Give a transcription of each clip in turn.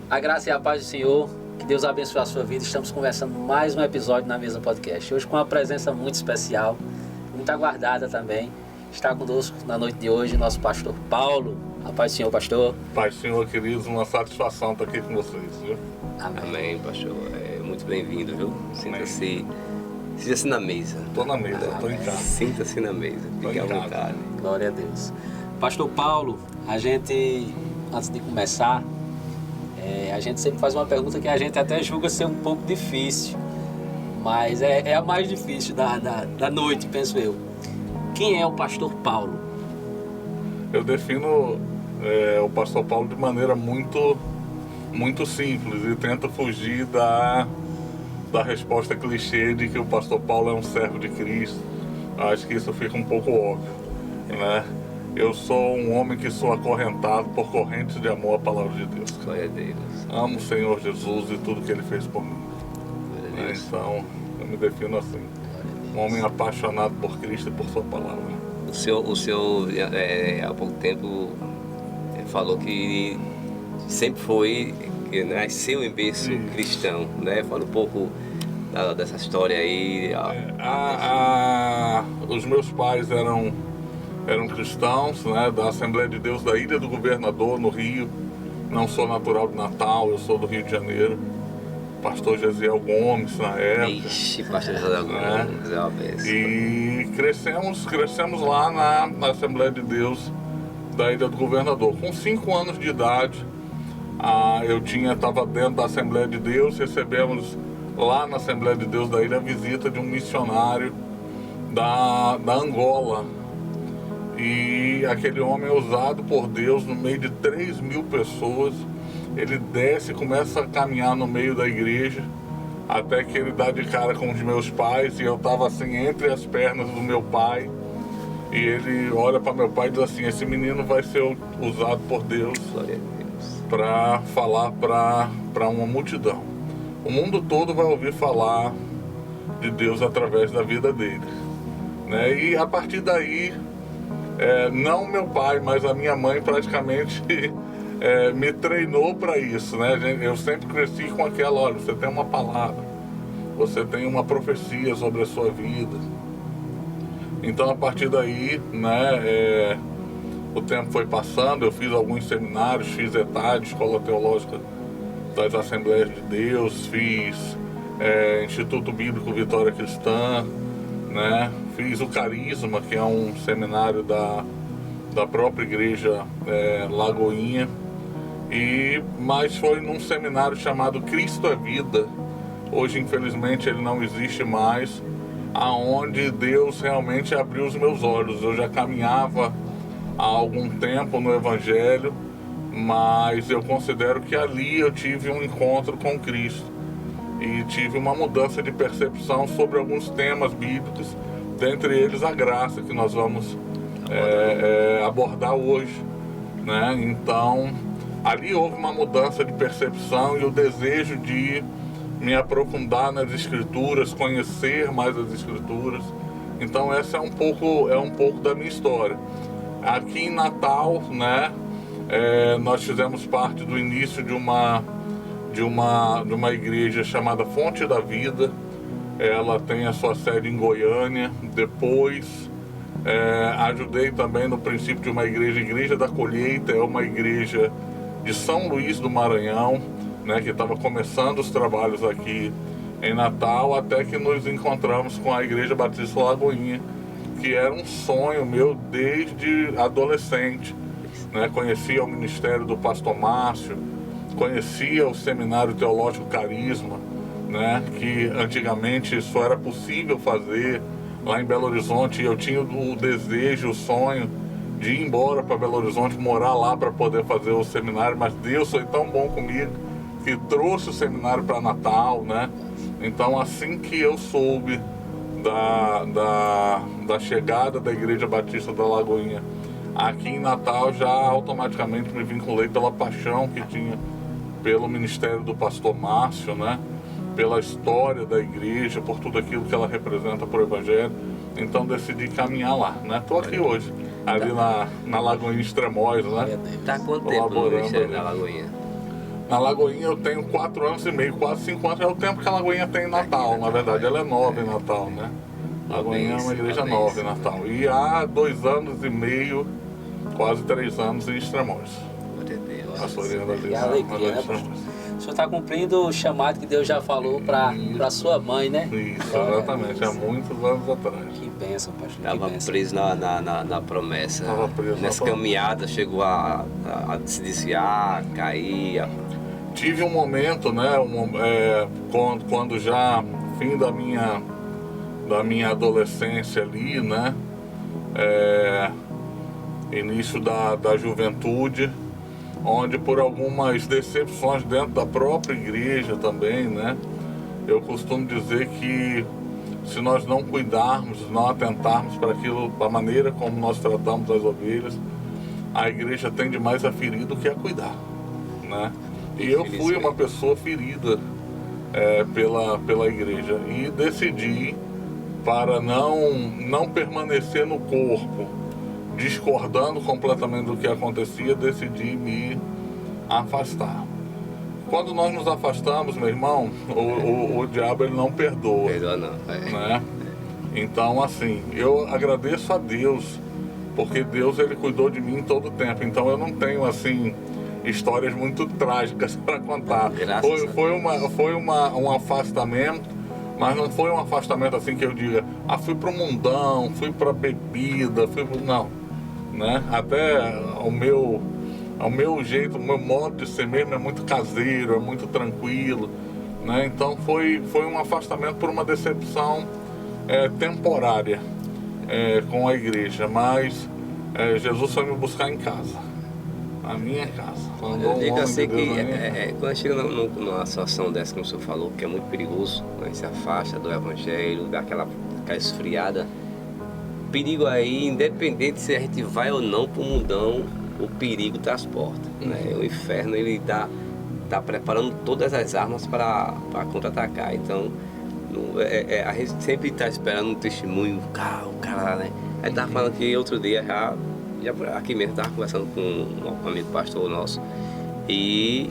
A graça e a paz do Senhor, que Deus abençoe a sua vida. Estamos conversando mais um episódio na Mesa Podcast. Hoje com uma presença muito especial, muito aguardada também. Está conosco na noite de hoje nosso pastor Paulo. A paz do Senhor, pastor. Paz do Senhor, queridos, uma satisfação estar aqui com vocês, viu? Amém, pastor. Muito bem-vindo, viu? Sinta-se na mesa. Estou na mesa, estou em casa. Sinta-se na mesa, fique à vontade. Glória a Deus. Pastor Paulo, a gente, antes de começar, a gente sempre faz uma pergunta que a gente até julga ser um pouco difícil, mas é a mais difícil da noite, penso eu. Quem é o pastor Paulo? Eu defino o pastor Paulo de maneira muito simples e tento fugir da resposta clichê de que o pastor Paulo é um servo de Cristo. Acho que isso fica um pouco óbvio, né? Eu sou um homem que sou acorrentado por correntes de amor à palavra de Deus. Glória a Deus. Amo o Senhor Jesus e tudo que Ele fez por mim. Glória a Deus. Então, eu me defino assim. Um homem apaixonado por Cristo e por sua palavra. O senhor há pouco tempo falou que sempre foi, que nasceu em berço cristão, né? Fala um pouco dessa história aí. Os meus pais eram cristãos, né? Da Assembleia de Deus da Ilha do Governador, no Rio. Não sou natural de Natal, eu sou do Rio de Janeiro. Pastor Gesiel Gomes na época. Ixi, pastor Gesiel Gomes, é uma bênção. E crescemos lá na Assembleia de Deus da Ilha do Governador. Com 5 anos de idade, eu estava dentro da Assembleia de Deus. Recebemos lá na Assembleia de Deus da Ilha a visita de um missionário da Angola. E aquele homem é usado por Deus no meio de 3.000 pessoas. Ele desce e começa a caminhar no meio da igreja, até que ele dá de cara com os meus pais, e eu estava assim entre as pernas do meu pai, e ele olha para meu pai e diz assim: esse menino vai ser usado por Deus para falar para uma multidão. O mundo todo vai ouvir falar de Deus através da vida dele, né? E a partir daí, não meu pai, mas a minha mãe praticamente me treinou para isso, né? Eu sempre cresci com aquela: olha, você tem uma palavra, você tem uma profecia sobre a sua vida. Então, a partir daí, né, o tempo foi passando, eu fiz alguns seminários, fiz ETAD, Escola Teológica das Assembleias de Deus, fiz Instituto Bíblico Vitória Cristã, né? Fiz o Carisma, que é um seminário da própria igreja Lagoinha. Mas foi num seminário chamado Cristo é Vida. Hoje, infelizmente, ele não existe mais, aonde Deus realmente abriu os meus olhos. Eu já caminhava há algum tempo no Evangelho, mas eu considero que ali eu tive um encontro com Cristo e tive uma mudança de percepção sobre alguns temas bíblicos, dentre eles a graça, que nós vamos abordar hoje, né? Então, ali houve uma mudança de percepção e o desejo de me aprofundar nas Escrituras, conhecer mais as Escrituras. Então, essa é um pouco da minha história. Aqui em Natal, né, nós fizemos parte do início de uma igreja chamada Fonte da Vida. Ela tem a sua sede em Goiânia. Depois ajudei também no princípio de uma Igreja da Colheita. É uma igreja de São Luís do Maranhão, né, que estava começando os trabalhos aqui em Natal, até que nos encontramos com a Igreja Batista Lagoinha, que era um sonho meu desde adolescente, né? Conhecia o ministério do pastor Márcio, conhecia o Seminário Teológico Carisma, né, que antigamente só era possível fazer lá em Belo Horizonte, e eu tinha o desejo, o sonho de ir embora para Belo Horizonte, morar lá para poder fazer o seminário, mas Deus foi tão bom comigo que trouxe o seminário para Natal, né? Então, assim que eu soube da chegada da Igreja Batista da Lagoinha aqui em Natal, já automaticamente me vinculei pela paixão que tinha pelo ministério do pastor Márcio, né? Pela história da igreja, por tudo aquilo que ela representa para o Evangelho. Então decidi caminhar lá, né? Estou aqui hoje, ali na Lagoinha Extremosa, né? Tá há quanto tempo no ministério da Lagoinha? Na Lagoinha eu tenho 4 anos e meio, quase 5 anos, é o tempo que a Lagoinha tem em Natal. Na verdade, ela é nova em Natal, né? A Lagoinha é uma igreja nova em Natal. E há 2 anos e meio, quase 3 anos em Extremóis. Pastoreando ali Que alegria, né, pastor? O senhor está cumprindo o chamado que Deus já falou para sua mãe, né? Isso, exatamente, há muitos anos atrás. Que bênção, pastor. Estava preso na promessa. Tava preso Nessa na caminhada chegou a se desviar, cair. Tive um momento, né, quando já fim da minha adolescência ali, né, início da juventude, onde por algumas decepções dentro da própria igreja também, né, eu costumo dizer que se nós não cuidarmos, não atentarmos para aquilo, para a maneira como nós tratamos as ovelhas, a igreja tende mais a ferir do que a cuidar, né? E eu fui uma pessoa ferida pela igreja e decidi, para não permanecer no corpo, discordando completamente do que acontecia, decidi me afastar. Quando nós nos afastamos, meu irmão, o diabo ele não perdoa. Perdoa não. Né? Então, assim, eu agradeço a Deus, porque Deus ele cuidou de mim todo o tempo. Então eu não tenho, assim, histórias muito trágicas para contar. Foi um afastamento, mas não foi um afastamento assim que eu diga, fui pro mundão, fui pra bebida, não, né? Até o meu jeito, o meu modo de ser mesmo é muito caseiro, é muito tranquilo, né? Então foi um afastamento por uma decepção temporária com a igreja, mas Jesus foi me buscar em casa, na minha casa. Eu digo assim que quando chega numa situação dessa, como o senhor falou, que é muito perigoso, né? Se afasta do evangelho, dá aquela esfriada. Perigo aí, independente se a gente vai ou não pro mundão, o perigo transporta, né? O inferno ele tá preparando todas as armas para contra-atacar. Então a gente sempre está esperando um testemunho, o cara, né? Aí tava falando que outro dia já aqui mesmo estava conversando com um amigo pastor nosso e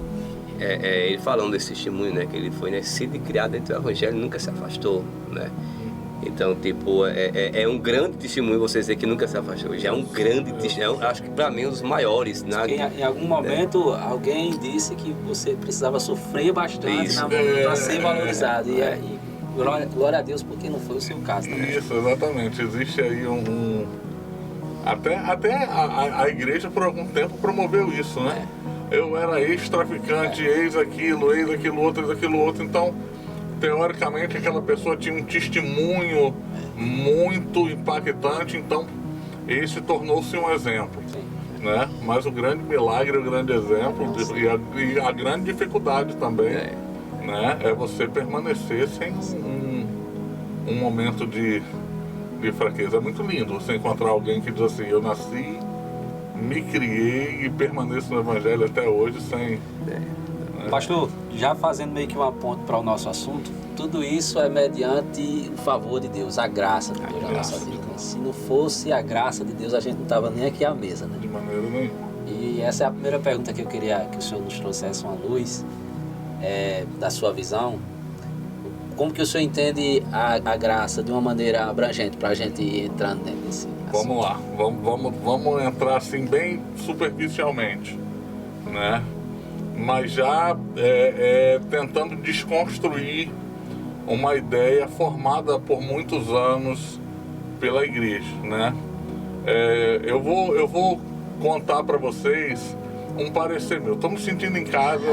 ele falando desse testemunho, né? Que ele foi nascido e criado dentro do evangelho, nunca se afastou, né? Então, tipo, é um grande testemunho você dizer que nunca se afastou. Já é um grande testemunho, acho que para mim um dos maiores. Em algum momento alguém disse que você precisava sofrer bastante para ser valorizado. E glória a Deus, porque não foi o seu caso. Né? Isso, exatamente. Existe aí Até a igreja por algum tempo promoveu isso, né? Eu era ex-traficante, ex aquilo outro, então teoricamente aquela pessoa tinha um testemunho muito impactante, então esse tornou-se um exemplo, né? Mas o grande milagre, o grande exemplo e a grande dificuldade também, né? É você permanecer sem um momento de fraqueza. É muito lindo você encontrar alguém que diz assim, eu nasci, me criei e permaneço no evangelho até hoje sem... Pastor, já fazendo meio que uma ponte para o nosso assunto, tudo isso é mediante o favor de Deus, a graça de Deus na nossa vida. Se não fosse a graça de Deus, a gente não estava nem aqui à mesa, né? De maneira nenhuma. E essa é a primeira pergunta que eu queria que o senhor nos trouxesse uma luz da sua visão. Como que o senhor entende a graça de uma maneira abrangente para a gente ir entrando dentro desse assunto? Vamos lá, vamos entrar assim bem superficialmente, né? Mas já tentando desconstruir uma ideia formada por muitos anos pela igreja, né? Eu vou contar para vocês um parecer meu. Estou me sentindo em casa,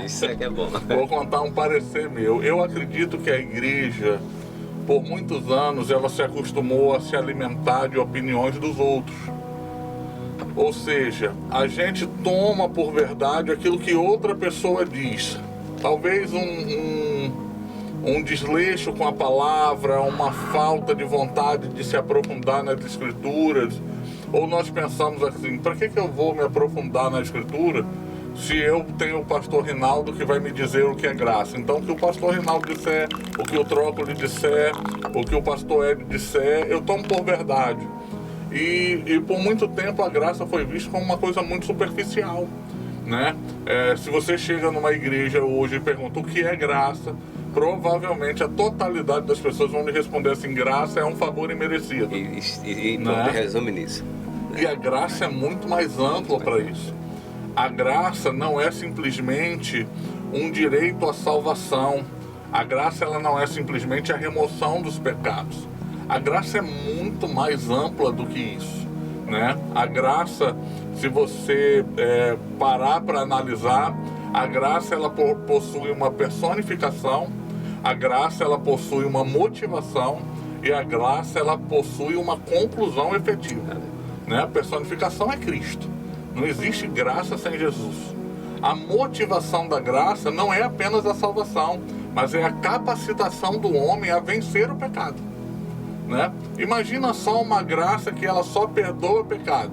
isso é que é bom. Vou contar um parecer meu. Eu acredito que a igreja, por muitos anos, ela se acostumou a se alimentar de opiniões dos outros. Ou seja, a gente toma por verdade aquilo que outra pessoa diz. Talvez um desleixo com a palavra, uma falta de vontade de se aprofundar nas escrituras. Ou nós pensamos assim, para que eu vou me aprofundar na escritura se eu tenho o pastor Rinaldo que vai me dizer o que é graça? Então, o que o pastor Rinaldo disser, o que o Trócoli disser, o que o pastor Hélio disser, eu tomo por verdade. E por muito tempo a graça foi vista como uma coisa muito superficial. né? Se você chega numa igreja hoje e pergunta o que é graça, provavelmente a totalidade das pessoas vão lhe responder assim: graça é um favor imerecido. E Né? resume nisso. E a graça é muito mais ampla para isso. A graça não é simplesmente um direito à salvação. A graça ela não é simplesmente a remoção dos pecados. A graça é muito mais ampla do que isso, né? A graça, se você parar para analisar, a graça ela possui uma personificação, a graça ela possui uma motivação e a graça ela possui uma conclusão efetiva, né? A personificação é Cristo. Não existe graça sem Jesus. A motivação da graça não é apenas a salvação, mas é a capacitação do homem a vencer o pecado, né? Imagina só uma graça que ela só perdoa o pecado.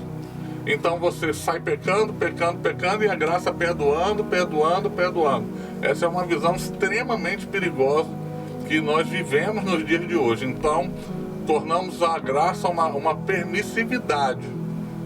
Então você sai pecando, pecando, pecando e a graça perdoando, perdoando, perdoando. Essa é uma visão extremamente perigosa que nós vivemos nos dias de hoje. Então tornamos a graça uma permissividade,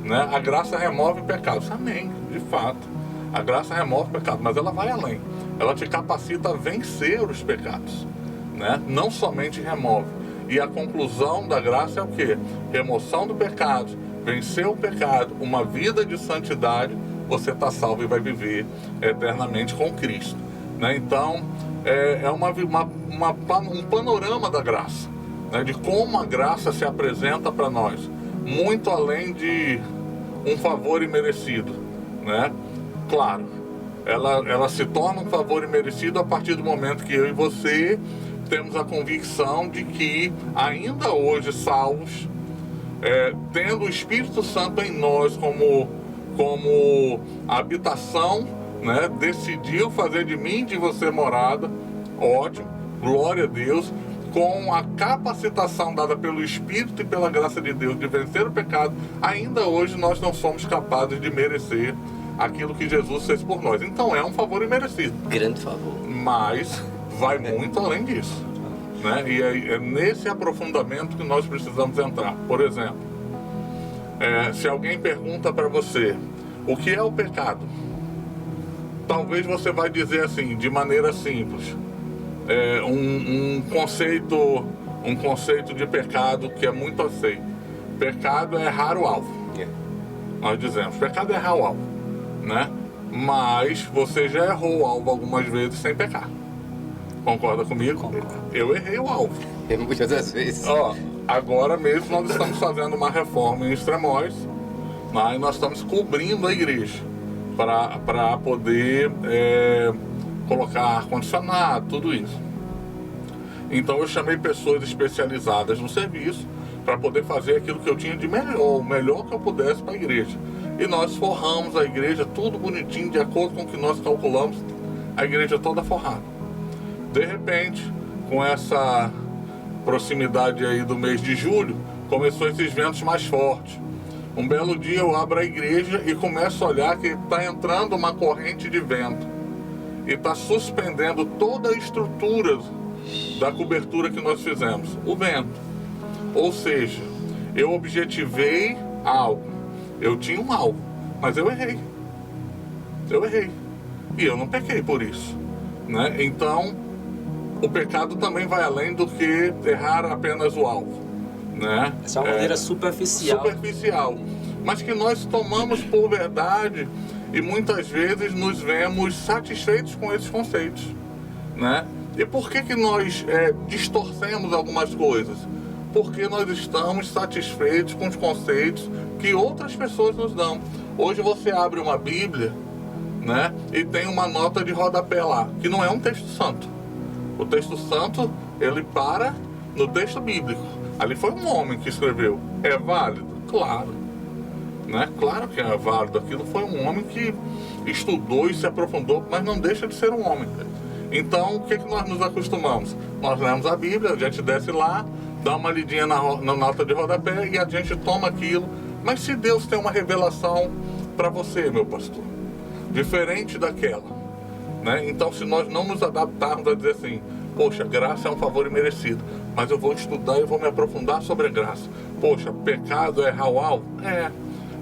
né? A graça remove pecados. Amém, de fato. A graça remove pecado, mas ela vai além. Ela te capacita a vencer os pecados, né? Não somente remove. E a conclusão da graça é o quê? Remoção do pecado, vencer o pecado, uma vida de santidade, você está salvo e vai viver eternamente com Cristo, né? Então, um panorama da graça, né? De como a graça se apresenta para nós, muito além de um favor imerecido, né? Claro, ela se torna um favor imerecido a partir do momento que eu e você temos a convicção de que, ainda hoje salvos, tendo o Espírito Santo em nós como habitação, né, decidiu fazer de mim e de você morada, ótimo, glória a Deus, com a capacitação dada pelo Espírito e pela graça de Deus de vencer o pecado, ainda hoje nós não somos capazes de merecer aquilo que Jesus fez por nós. Então é um favor imerecido. Grande favor. Mas vai muito além disso, né? E é nesse aprofundamento que nós precisamos entrar. Por exemplo, se alguém pergunta para você o que é o pecado, talvez você vai dizer assim, de maneira simples, um conceito de pecado que é muito aceito. Pecado é errar o alvo. Nós dizemos, pecado é errar o alvo, né? Mas você já errou o alvo algumas vezes sem pecar. Concorda comigo? Concordo. Eu errei o alvo. Muitas das vezes. Agora mesmo nós estamos fazendo uma reforma em Extremóis, mas nós estamos cobrindo a igreja para poder colocar ar-condicionado, tudo isso. Então eu chamei pessoas especializadas no serviço para poder fazer aquilo que eu tinha de melhor, o melhor que eu pudesse para a igreja. E nós forramos a igreja, tudo bonitinho, de acordo com o que nós calculamos, a igreja toda forrada. De repente, com essa proximidade aí do mês de julho, começou esses ventos mais fortes. Um belo dia eu abro a igreja e começo a olhar que está entrando uma corrente de vento e está suspendendo toda a estrutura da cobertura que nós fizemos, o vento. Ou seja, eu objetivei algo, eu tinha um alvo, mas eu errei. E eu não pequei por isso, né? Então, o pecado também vai além do que errar apenas o alvo, né? Essa é uma maneira superficial. Mas que nós tomamos por verdade e muitas vezes nos vemos satisfeitos com esses conceitos, né? E por que nós distorcemos algumas coisas? Porque nós estamos satisfeitos com os conceitos que outras pessoas nos dão. Hoje você abre uma Bíblia, né, e tem uma nota de rodapé lá, que não é um texto santo. O texto santo, ele para no texto bíblico. Ali foi um homem que escreveu. É válido? Claro. Né? Claro que é válido. Aquilo foi um homem que estudou e se aprofundou, mas não deixa de ser um homem. Então, o que nós nos acostumamos? Nós lemos a Bíblia, a gente desce lá, dá uma lidinha na nota de rodapé e a gente toma aquilo. Mas se Deus tem uma revelação para você, meu pastor, diferente daquela, né? Então, se nós não nos adaptarmos a dizer assim, poxa, graça é um favor imerecido, mas eu vou estudar e vou me aprofundar sobre a graça. Poxa, pecado é errar o alvo?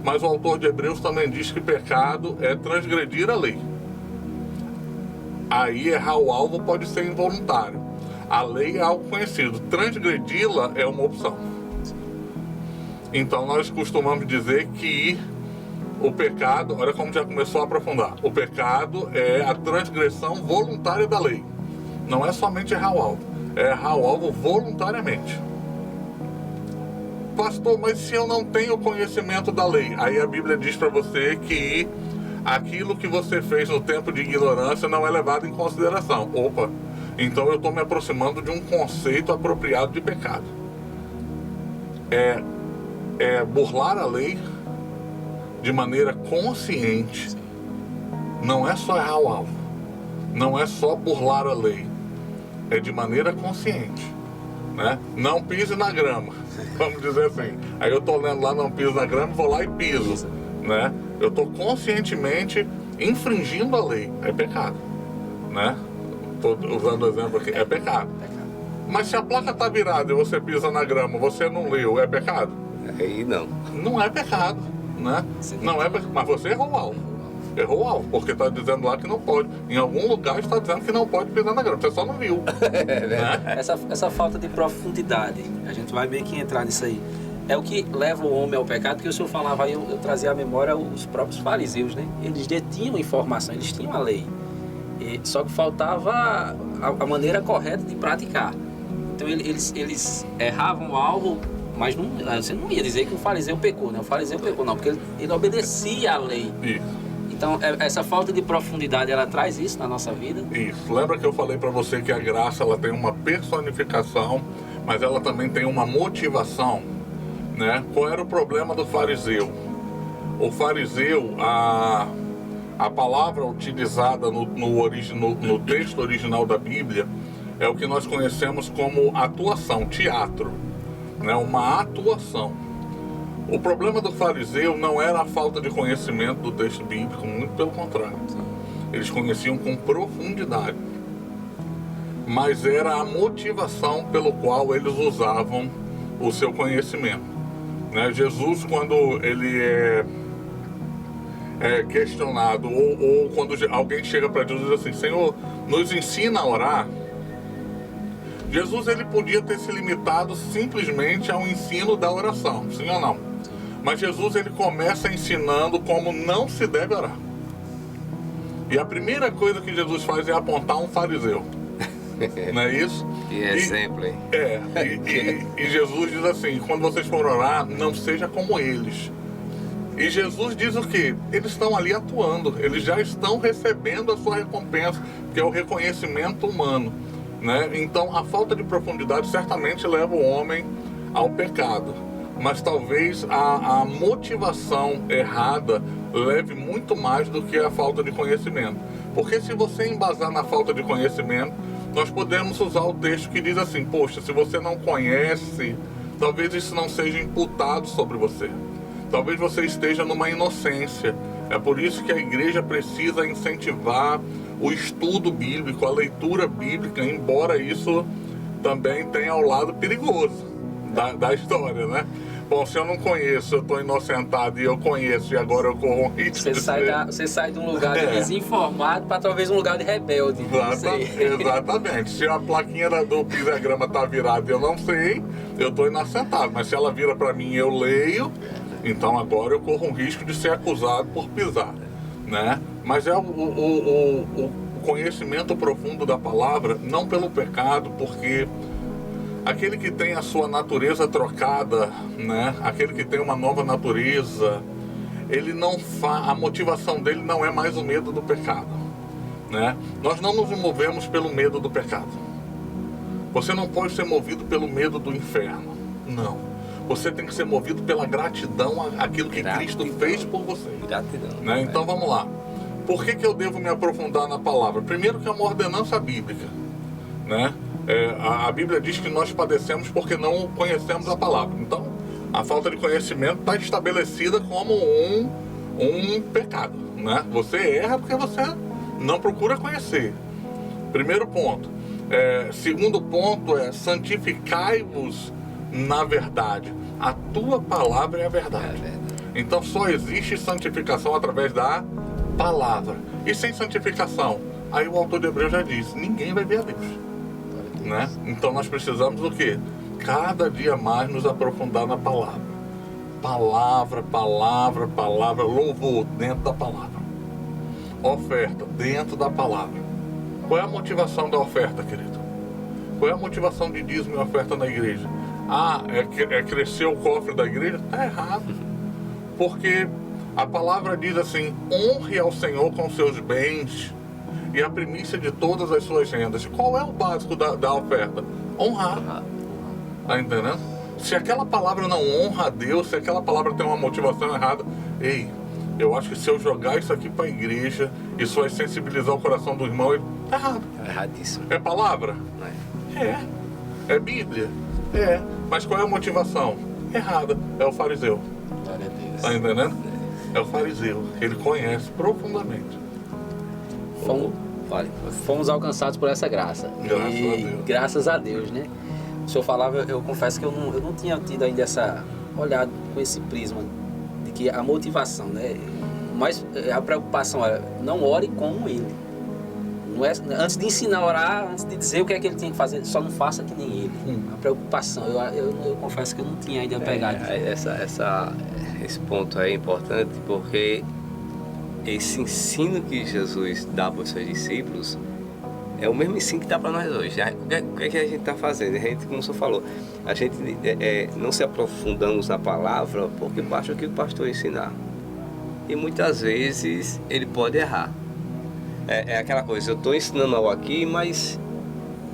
Mas o autor de Hebreus também diz que pecado é transgredir a lei. Aí errar o alvo pode ser involuntário. A lei é algo conhecido. Transgredi-la é uma opção. Então nós costumamos dizer que o pecado, olha como já começou a aprofundar, o pecado é a transgressão voluntária da lei. Não é somente errar o alvo, é errar o alvo voluntariamente. Pastor, mas se eu não tenho conhecimento da lei? Aí a Bíblia diz para você que aquilo que você fez no tempo de ignorância não é levado em consideração. Opa, então eu estou me aproximando de um conceito apropriado de pecado. É burlar a lei de maneira consciente. Não é só errar o alvo, não é só burlar a lei, é de maneira consciente, né? Não pise na grama, vamos dizer assim. Aí eu estou lendo lá, não piso na grama, vou lá e piso, né? Eu estou conscientemente infringindo a lei, é pecado, né? Estou usando o exemplo aqui, é pecado. Mas se a placa está virada e você pisa na grama, você não leu, é pecado? Aí não. Não é pecado, né? Não é pecado, mas você errou o alvo. Errou o alvo, porque está dizendo lá que não pode. Em algum lugar está dizendo que não pode pisar na grama, você só não viu. Né? Essa falta de profundidade, a gente vai meio que entrar nisso aí. É o que leva o homem ao pecado, que o senhor falava aí, eu trazia à memória os próprios fariseus, né? Eles detinham informação, eles tinham a lei. Só que faltava a maneira correta de praticar. Então eles erravam o alvo, mas você não ia dizer que o fariseu pecou, né? O fariseu pecou não, porque ele obedecia à lei. Isso. Então essa falta de profundidade, ela traz isso na nossa vida? Isso. Lembra que eu falei para você que a graça ela tem uma personificação, mas ela também tem uma motivação, né? Qual era o problema do fariseu? O fariseu, a palavra utilizada no texto original da Bíblia é o que nós conhecemos como atuação, teatro, né? Uma atuação. O problema do fariseu não era a falta de conhecimento do texto bíblico, muito pelo contrário. Eles conheciam com profundidade. Mas era a motivação pelo qual eles usavam o seu conhecimento. Né? Jesus, quando ele é questionado, ou quando alguém chega para Jesus e diz assim, Senhor, nos ensina a orar, Jesus ele podia ter se limitado simplesmente ao ensino da oração, sim ou não? Mas Jesus ele começa ensinando como não se deve orar. E a primeira coisa que Jesus faz é apontar um fariseu. Não é isso? Que exemplo, hein? E Jesus diz assim, quando vocês forem orar, não seja como eles. E Jesus diz o quê? Eles estão ali atuando, eles já estão recebendo a sua recompensa, que é o reconhecimento humano. Né? Então a falta de profundidade certamente leva o homem ao pecado. Mas talvez a motivação errada leve muito mais do que a falta de conhecimento. Porque se você embasar na falta de conhecimento, nós podemos usar o texto que diz assim, poxa, se você não conhece, talvez isso não seja imputado sobre você. Talvez você esteja numa inocência. É por isso que a igreja precisa incentivar o estudo bíblico, a leitura bíblica, embora isso também tenha ao lado perigoso da história, né? Bom, se eu não conheço, eu estou inocentado e eu conheço e agora eu corro um risco Você sai de um lugar de desinformado para talvez um lugar de rebelde. Exatamente. Se a plaquinha do pisagrama está virada e eu não sei, eu estou inocentado. Mas se ela vira para mim e eu leio, então agora eu corro um risco de ser acusado por pisar, né? Mas é o conhecimento profundo da palavra, não pelo pecado, porque aquele que tem a sua natureza trocada, né? Aquele que tem uma nova natureza, ele não a motivação dele não é mais o medo do pecado, né? Nós não nos movemos pelo medo do pecado. Você não pode ser movido pelo medo do inferno, não. Você tem que ser movido pela gratidão àquilo que Cristo fez por você. Gratidão. Né? Então vamos lá. Por que eu devo me aprofundar na palavra? Primeiro que é uma ordenança bíblica, né? A Bíblia diz que nós padecemos porque não conhecemos a palavra. Então, a falta de conhecimento está estabelecida como um pecado, né? Você erra porque você não procura conhecer. Primeiro ponto. Segundo ponto é santificai-vos na verdade. A tua palavra é a verdade. Então só existe santificação através da palavra. E sem santificação, aí o autor de Hebreus já disse, ninguém vai ver a Deus. Né? Então nós precisamos do quê? Cada dia mais nos aprofundar na palavra. Palavra, palavra, palavra, louvor dentro da palavra. Oferta dentro da palavra. Qual é a motivação da oferta, querido? Qual é a motivação de dízimo e oferta na igreja? É crescer o cofre da igreja? Está errado. Porque a palavra diz assim, honre ao Senhor com seus bens e a primícia de todas as suas rendas. Qual é o básico da oferta? Honrar. Está entendendo? Se aquela palavra não honra a Deus, se aquela palavra tem uma motivação errada, ei, eu acho que se eu jogar isso aqui para a igreja, isso vai sensibilizar o coração do irmão, ele está errado. É erradíssimo. É palavra? É Bíblia? É. Mas qual é a motivação? Errada. É o fariseu. Glória a Deus. Está entendendo? É o fariseu. Ele conhece profundamente. Fomos alcançados por essa graça. Graças a Deus. Graças a Deus, né? O senhor falava, eu confesso que eu não tinha tido ainda essa olhado com esse prisma de que a motivação, né? Mas a preocupação é não ore como ele. Não é, antes de ensinar a orar, antes de dizer o que é que ele tem que fazer, só não faça que nem ele. A preocupação, eu confesso que eu não tinha ainda pegado. Esse ponto é importante porque esse ensino que Jesus dá para os seus discípulos é o mesmo ensino que dá para nós hoje. O que é que a gente está fazendo? A gente, como o senhor falou, a gente não se aprofundamos na palavra porque basta o que o pastor ensinar. E muitas vezes ele pode errar. É aquela coisa, eu estou ensinando algo aqui, mas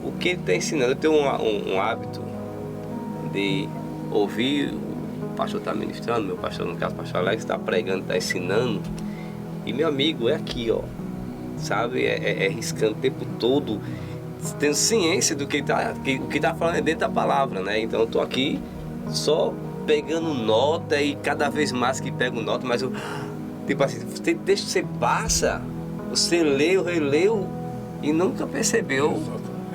o que ele está ensinando? Eu tenho um hábito de ouvir o pastor está ministrando, meu pastor, no caso o pastor Alex, está pregando, está ensinando, e meu amigo é aqui, ó, sabe, riscando o tempo todo, tendo ciência do que o que está falando é dentro da palavra, né? Então eu estou aqui só pegando nota e cada vez mais que pego nota, mas eu, tipo assim, você passa, você leu, releu e nunca percebeu.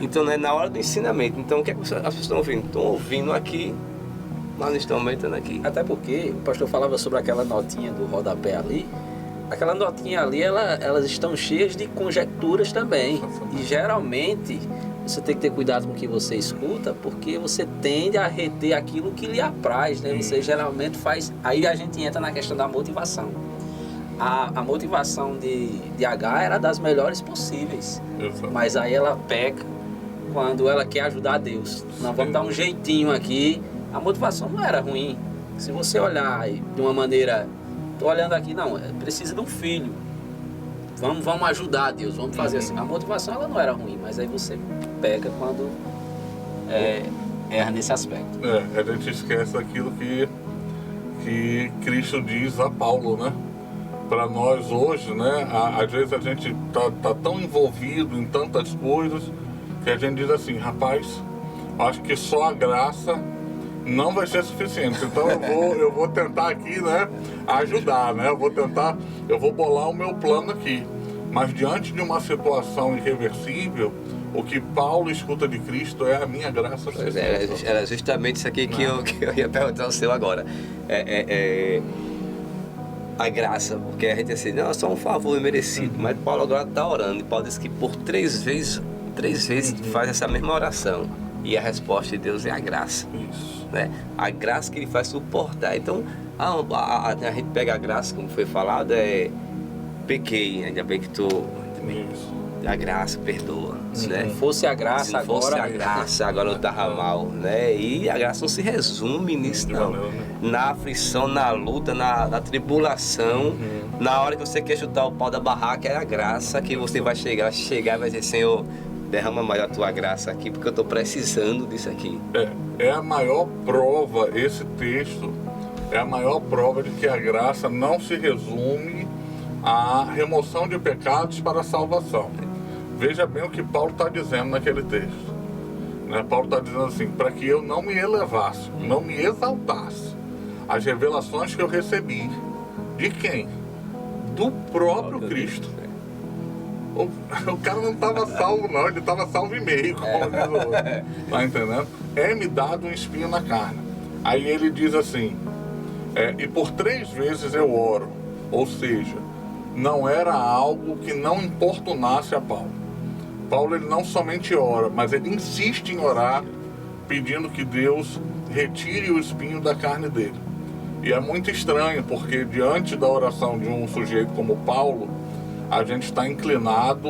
Então, né, na hora do ensinamento. Então, o que, é que as pessoas estão ouvindo? Estão ouvindo aqui, mas não estão aumentando aqui. Até porque o pastor falava sobre aquela notinha do rodapé ali. Aquela notinha ali, elas estão cheias de conjecturas também. E geralmente, você tem que ter cuidado com o que você escuta, porque você tende a reter aquilo que lhe apraz, né? Você geralmente faz... Aí a gente entra na questão da motivação. A motivação de H era das melhores possíveis. Mas aí ela peca quando ela quer ajudar Deus. Nós vamos dar um jeitinho aqui. A motivação não era ruim. Se você olhar de uma maneira... Estou olhando aqui, não, precisa de um filho. Vamos ajudar Deus, vamos fazer assim. A motivação ela não era ruim, mas aí você peca quando erra nesse aspecto. A gente esquece aquilo que Cristo diz a Paulo, né? Para nós hoje, né? Às vezes a gente tá tão envolvido em tantas coisas que a gente diz assim, rapaz, acho que só a graça não vai ser suficiente. Então eu vou tentar aqui, né, ajudar, né? Eu vou bolar o meu plano aqui. Mas diante de uma situação irreversível, o que Paulo escuta de Cristo é a minha graça suficiente. Era justamente isso aqui que eu ia perguntar ao seu agora. A graça, porque a gente assim, não, é só um favor imerecido, mas Paulo agora está orando, e Paulo diz que por três vezes faz essa mesma oração, e a resposta de Deus é a graça. Isso. Né? A graça que ele faz suportar. Então, a gente pega a graça, como foi falado, pequei, ainda bem que a graça perdoa. Né? Se fosse a graça, se não fosse a graça, agora eu estava mal, né? E a graça não se resume nisso, não. Na aflição, na luta, na tribulação, na hora que você quer chutar o pau da barraca, é a graça que você vai chegar e vai dizer, Senhor, derrama mais a tua graça aqui, porque eu estou precisando disso aqui. É a maior prova, esse texto, é a maior prova de que a graça não se resume à remoção de pecados para a salvação. Veja bem o que Paulo está dizendo naquele texto. Né? Paulo está dizendo assim, para que eu não me elevasse, não me exaltasse. As revelações que eu recebi, de quem? Do próprio Cristo. O cara não estava salvo não, ele estava salvo e meio, como diz o outro. Tá entendendo? É-me dado um espinho na carne. Aí ele diz assim, E por 3 vezes eu oro. Ou seja, não era algo que não importunasse a Paulo. Paulo ele não somente ora, mas ele insiste em orar, pedindo que Deus retire o espinho da carne dele. E é muito estranho, porque diante da oração de um sujeito como Paulo, a gente está inclinado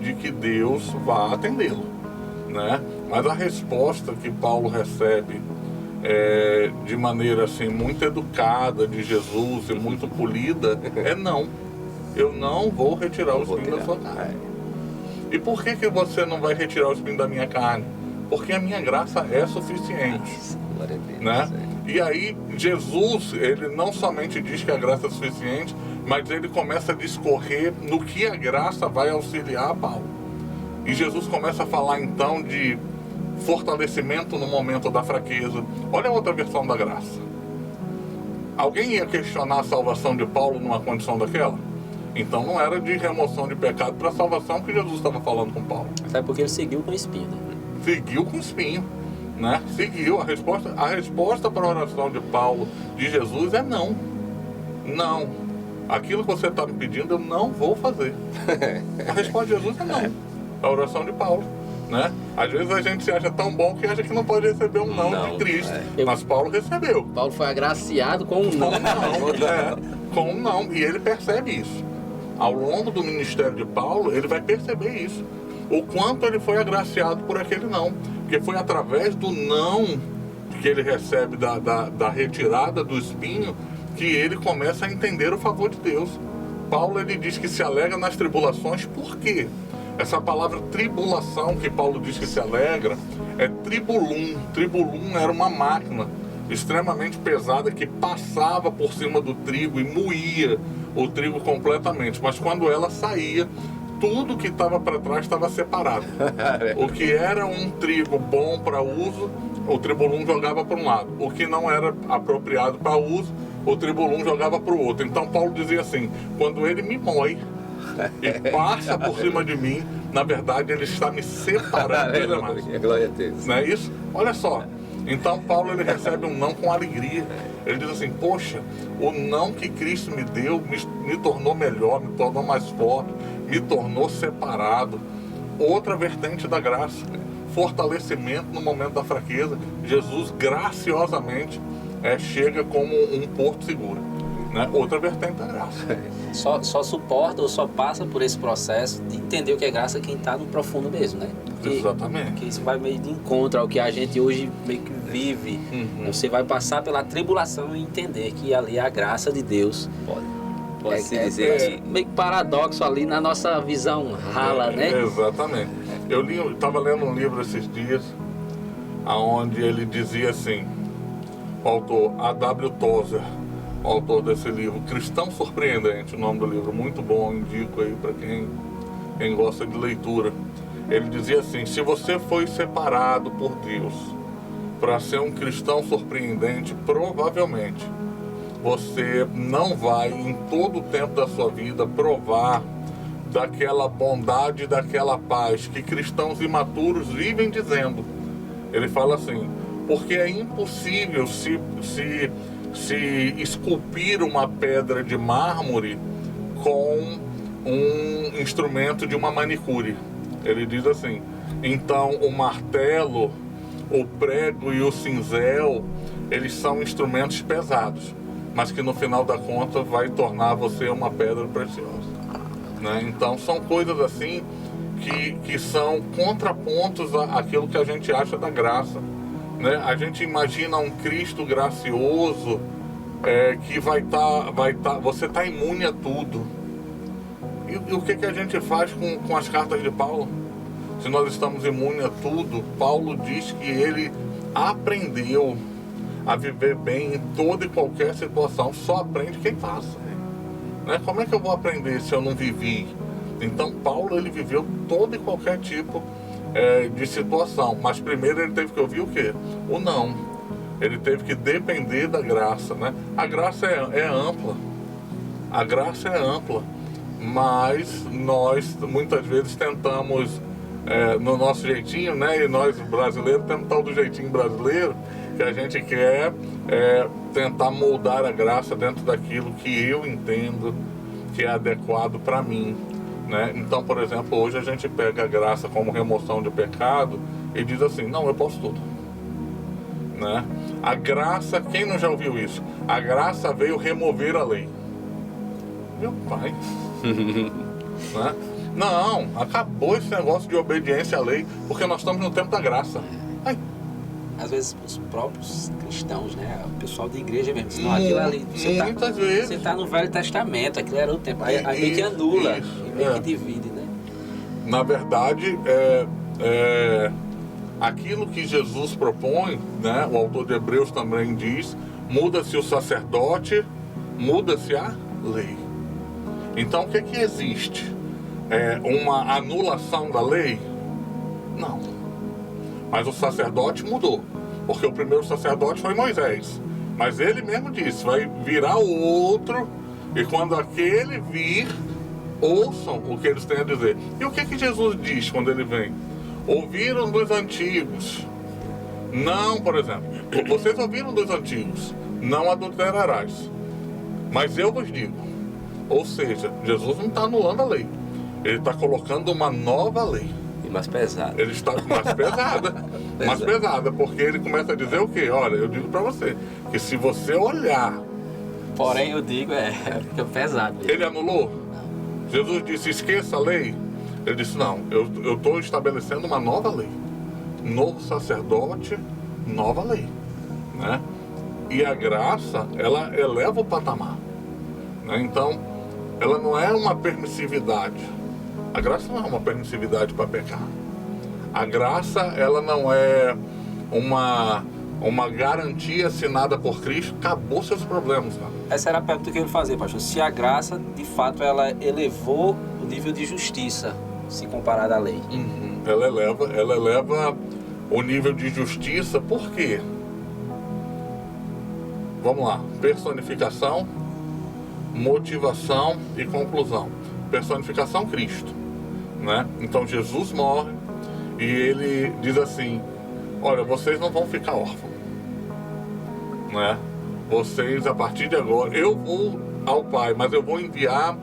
de que Deus vá atendê-lo, né? Mas a resposta que Paulo recebe de maneira assim muito educada de Jesus e muito polida é não. Eu não vou retirar o espinho da sua carne. E por que você não vai retirar o espinho da minha carne? Porque a minha graça é suficiente, né? E aí Jesus, ele não somente diz que a graça é suficiente, mas ele começa a discorrer no que a graça vai auxiliar a Paulo. E Jesus começa a falar então de fortalecimento no momento da fraqueza. Olha a outra versão da graça. Alguém ia questionar a salvação de Paulo numa condição daquela? Então não era de remoção de pecado para salvação que Jesus estava falando com Paulo. Sabe porque ele seguiu com espinho, né? Seguiu com espinho, né? Seguiu. A resposta para a oração de Paulo, de Jesus, é não. Não. Aquilo que você está me pedindo, eu não vou fazer. A resposta de Jesus é não. A oração de Paulo, né? Às vezes a gente se acha tão bom que acha que não pode receber um não de Cristo. Mas Paulo recebeu. Paulo foi agraciado com um não. Com um não. E ele percebe isso. Ao longo do ministério de Paulo, ele vai perceber isso. O quanto ele foi agraciado por aquele não. Porque foi através do não que ele recebe da retirada do espinho que ele começa a entender o favor de Deus. Paulo ele diz que se alegra nas tribulações. Por quê? Essa palavra tribulação que Paulo diz que se alegra é tribulum. Tribulum era uma máquina extremamente pesada que passava por cima do trigo e moía o trigo completamente. Mas quando ela saía, tudo que estava para trás estava separado. O que era um trigo bom para uso, o tribulum jogava para um lado. O que não era apropriado para uso, o tribulum jogava para o outro. Então Paulo dizia assim: quando ele me moe e passa por cima de mim, na verdade ele está me separando dele mais. Glória a Deus. Não é isso? Olha só. Então Paulo ele recebe um não com alegria. Ele diz assim: poxa, o não que Cristo me deu me tornou melhor, me tornou mais forte, me tornou separado. Outra vertente da graça, fortalecimento no momento da fraqueza. Jesus graciosamente chega como um porto seguro, né? Outra vertente da graça. Só suporta ou só passa por esse processo de entender o que é graça quem está no profundo mesmo, né? Exatamente. Porque isso vai meio de encontro ao que a gente hoje meio que vive. Você vai passar pela tribulação e entender que ali é a graça de Deus. Pode se dizer que... meio que paradoxo ali na nossa visão rala, né? Exatamente. Eu estava lendo um livro esses dias, onde ele dizia assim, o autor A.W. Tozer, o autor desse livro, Cristão Surpreendente, o nome do livro, muito bom, indico aí para quem gosta de leitura. Ele dizia assim: se você foi separado por Deus para ser um cristão surpreendente, provavelmente você não vai em todo o tempo da sua vida provar daquela bondade, daquela paz que cristãos imaturos vivem dizendo. Ele fala assim: porque é impossível se esculpir uma pedra de mármore com um instrumento de uma manicure. Ele diz assim: então o martelo, o prego e o cinzel, eles são instrumentos pesados, mas que no final da conta vai tornar você uma pedra preciosa, né? Então são coisas assim que são contrapontos àquilo que a gente acha da graça, né? A gente imagina um Cristo gracioso que você está imune a tudo. E o que a gente faz com as cartas de Paulo? Se nós estamos imunes a tudo, Paulo diz que ele aprendeu a viver bem em toda e qualquer situação. Só aprende quem passa, né? Como é que eu vou aprender se eu não vivi? Então Paulo ele viveu todo e qualquer tipo de situação. Mas primeiro ele teve que ouvir o quê? O não. Ele teve que depender da graça, né? A graça é ampla. A graça é ampla. Mas nós muitas vezes tentamos no nosso jeitinho, né? E nós brasileiros temos tal do jeitinho brasileiro que a gente quer tentar moldar a graça dentro daquilo que eu entendo que é adequado para mim, né? Então, por exemplo, hoje a gente pega a graça como remoção de pecado e diz assim, não, eu posso tudo, né? A graça, quem não já ouviu isso? A graça veio remover a lei. Meu pai. Né? Não, acabou esse negócio de obediência à lei, porque nós estamos no tempo da graça. Ai. Às vezes os próprios cristãos, né? O pessoal da igreja mesmo, diz, não, aquilo ali, muitas vezes. Você está no Velho Testamento, aquilo era o tempo. Aí meio que anula, e meio que divide, né? Na verdade, aquilo que Jesus propõe, né? O autor de Hebreus também diz, muda-se o sacerdote, muda-se a lei. Então o que que existe? Uma anulação da lei? Não. Mas o sacerdote mudou, porque o primeiro sacerdote foi Moisés. Mas ele mesmo disse, vai virar o outro, e quando aquele vir, ouçam o que eles têm a dizer. E o que que Jesus diz quando ele vem? Ouviram dos antigos. Não, por exemplo, vocês ouviram dos antigos, não adulterarás. Mas eu vos digo. Ou seja, Jesus não está anulando a lei. Ele está colocando uma nova lei. E mais pesada. Ele está mais pesada. Mais pesada, porque ele começa a dizer o quê? Olha, eu digo para você, que se você olhar... Porém, eu digo, fica pesado. Mesmo. Ele anulou? Não. Jesus disse, esqueça a lei. Ele disse, não, eu estou estabelecendo uma nova lei. Novo sacerdote, nova lei. Né? E a graça, ela eleva o patamar. Né? Então, ela não é uma permissividade. A graça não é uma permissividade para pecar. A graça, ela não é uma garantia assinada por Cristo. Acabou seus problemas, cara. Essa era a pergunta que eu ia fazer, pastor. Se a graça, de fato, ela elevou o nível de justiça, se comparada à lei. Uhum. Ela eleva o nível de justiça. Por quê? Vamos lá. Personificação, motivação e conclusão. Personificação, Cristo, né? Então Jesus morre e ele diz assim, olha, vocês não vão ficar órfãos, né? Vocês, a partir de agora, eu vou ao Pai, mas eu vou enviar,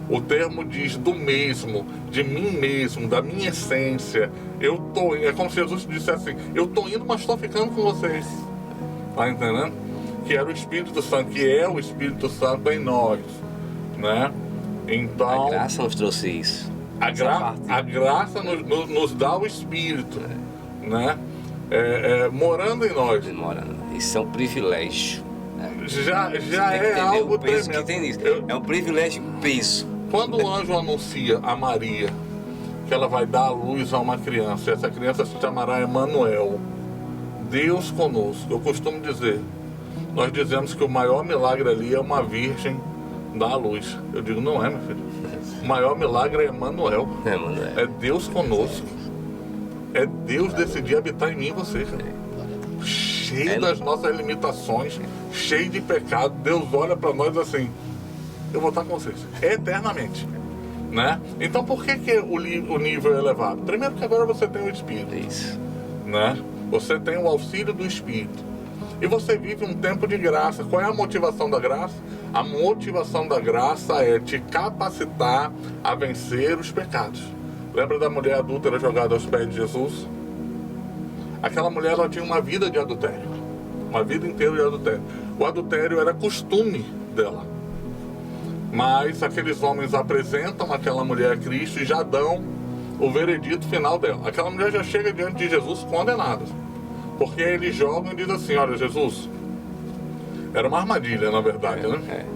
o termo diz do mesmo, de mim mesmo, da minha essência. É como se Jesus dissesse assim, eu estou indo, mas estou ficando com vocês. Tá entendendo? Que era o Espírito Santo, que é o Espírito Santo em nós, né? Então, a graça nos trouxe isso. A graça nos dá o Espírito, né? Morando em nós. Isso é um privilégio. Já é algo o peso tremendo. que tem nisso. É um privilégio peso. Quando o anjo anuncia a Maria que ela vai dar à luz a uma criança, essa criança se chamará Emanuel, Deus conosco. Eu costumo dizer, nós dizemos que o maior milagre ali é uma virgem dar à luz. Eu digo, não é, meu filho. O maior milagre é Emanuel. É Deus conosco. É Deus decidir habitar em mim e você, cara. Cheio das nossas limitações, cheio de pecado. Deus olha para nós assim, eu vou estar com vocês eternamente, né? Então por que o nível é elevado? Primeiro que agora você tem o Espírito. Isso. Né? Você tem o auxílio do Espírito. E você vive um tempo de graça. Qual é a motivação da graça? A motivação da graça é te capacitar a vencer os pecados. Lembra da mulher adúltera jogada aos pés de Jesus? Aquela mulher, ela tinha uma vida de adultério. Uma vida inteira de adultério. O adultério era costume dela. Mas aqueles homens apresentam aquela mulher a Cristo e já dão o veredito final dela. Aquela mulher já chega diante de Jesus condenada. Porque eles jogam e dizem assim, olha, Jesus, era uma armadilha, na verdade, né?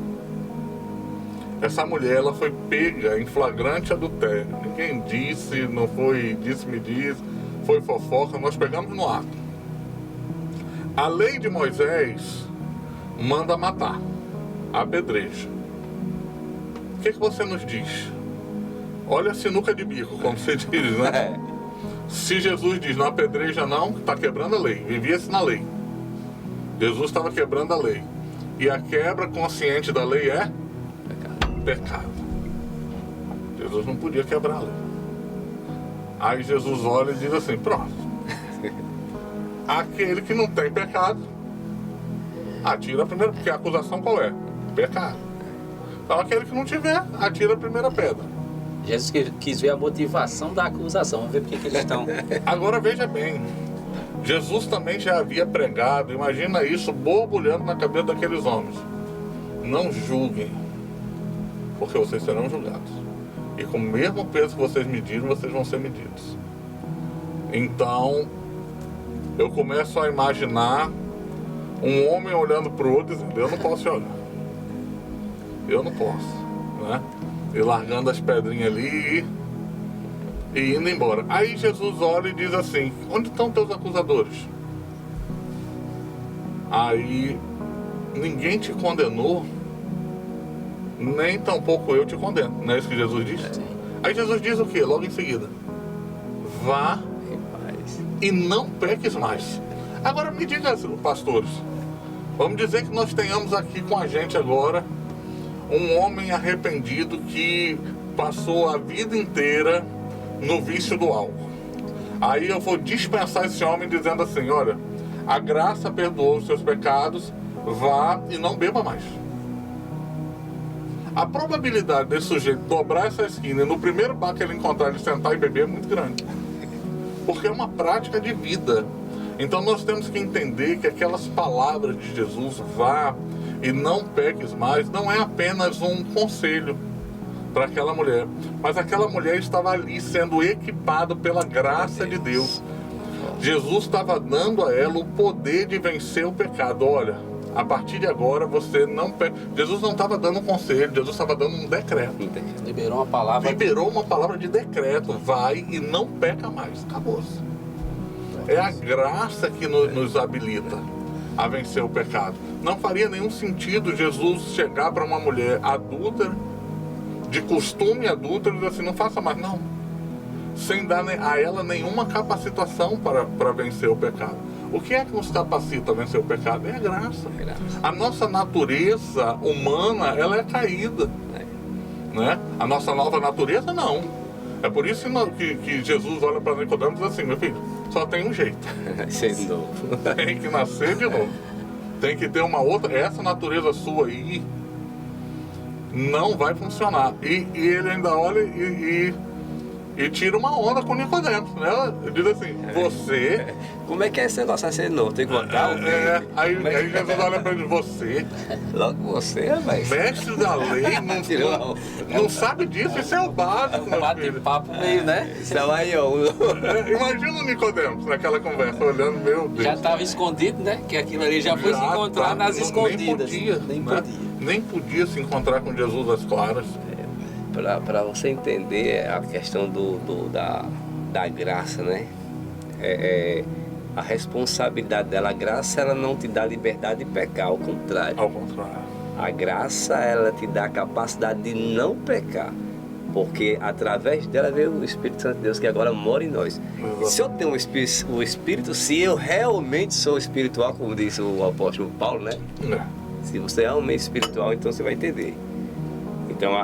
Essa mulher, ela foi pega em flagrante adultério. Ninguém disse, não foi disse-me diz, foi fofoca, nós pegamos no ato. A lei de Moisés manda matar, apedreja. O que você nos diz? Olha a sinuca de bico, como você diz, né? Se Jesus diz, não apedreja não, está quebrando a lei. Vivia-se na lei. Jesus estava quebrando a lei. E a quebra consciente da lei é? Pecado. Jesus não podia quebrar a lei. Aí Jesus olha e diz assim, pronto. aquele que não tem pecado, atira a primeira, porque a acusação qual é? Pecado. Então aquele que não tiver, atira a primeira pedra. Jesus quis ver a motivação da acusação. Vamos ver por que eles estão... Agora veja bem, Jesus também já havia pregado, imagina isso borbulhando na cabeça daqueles homens. Não julguem, porque vocês serão julgados. E com o mesmo peso que vocês mediram, vocês vão ser medidos. Então, eu começo a imaginar um homem olhando para o outro e dizendo, eu não posso olhar. Eu não posso, né? E largando as pedrinhas ali e indo embora. Aí Jesus olha e diz assim, onde estão teus acusadores? Aí, ninguém te condenou, nem tampouco eu te condeno. Não é isso que Jesus diz? Aí Jesus diz o quê? Logo em seguida. Vá e não peques mais. Agora me diga, pastores, vamos dizer que nós tenhamos aqui com a gente agora um homem arrependido que passou a vida inteira no vício do álcool. Aí eu vou dispensar esse homem dizendo assim, olha, a graça perdoou os seus pecados, vá e não beba mais. A probabilidade desse sujeito dobrar essa esquina e no primeiro bar que ele encontrar ele sentar e beber é muito grande. Porque é uma prática de vida. Então nós temos que entender que aquelas palavras de Jesus, vá e não peques mais, não é apenas um conselho para aquela mulher, mas aquela mulher estava ali sendo equipada pela graça de Deus. Jesus estava dando a ela o poder de vencer o pecado. Olha, a partir de agora você não peca. Jesus não estava dando um conselho, Jesus estava dando um decreto. Liberou uma palavra. Liberou uma palavra de decreto, vai e não peca mais. Acabou-se. É a graça que nos habilita a vencer o pecado. Não faria nenhum sentido Jesus chegar para uma mulher adúltera, de costume adúltero, e dizer assim, não faça mais, não. Sem dar a ela nenhuma capacitação para vencer o pecado. O que é que nos capacita a vencer o pecado? É a graça. A nossa natureza humana, ela é caída. Né? A nossa nova natureza, não. É por isso que Jesus olha para Nicodemo e diz assim, meu filho, só tem um jeito. Ser de novo. Tem que nascer de novo. Tem que ter uma outra. Essa natureza sua aí não vai funcionar. E ele ainda olha e tira uma onda com o Nicodemo, né? Diz assim, você... Como é que é esse negócio de ser novo? Tem que botar o aí Jesus olha para ele, você... Logo você, rapaz. Mestre da lei, não sabe disso, isso é o básico, meu filho. Bate-papo meio, né? Isso aí, ó. Imagina o Nicodemo naquela conversa, olhando, meu Deus. Já estava escondido, né? Que aquilo ali já foi se encontrar nas escondidas. Nem podia se encontrar com Jesus às claras. Para você entender a questão da graça, né? A responsabilidade dela. A graça, ela não te dá liberdade de pecar, ao contrário. Ao contrário. A graça, ela te dá a capacidade de não pecar. Porque através dela veio o Espírito Santo de Deus, que agora mora em nós. Exato. Se eu tenho o Espírito, se eu realmente sou espiritual, como disse o apóstolo Paulo, né? Se você é realmente espiritual, então você vai entender. Então,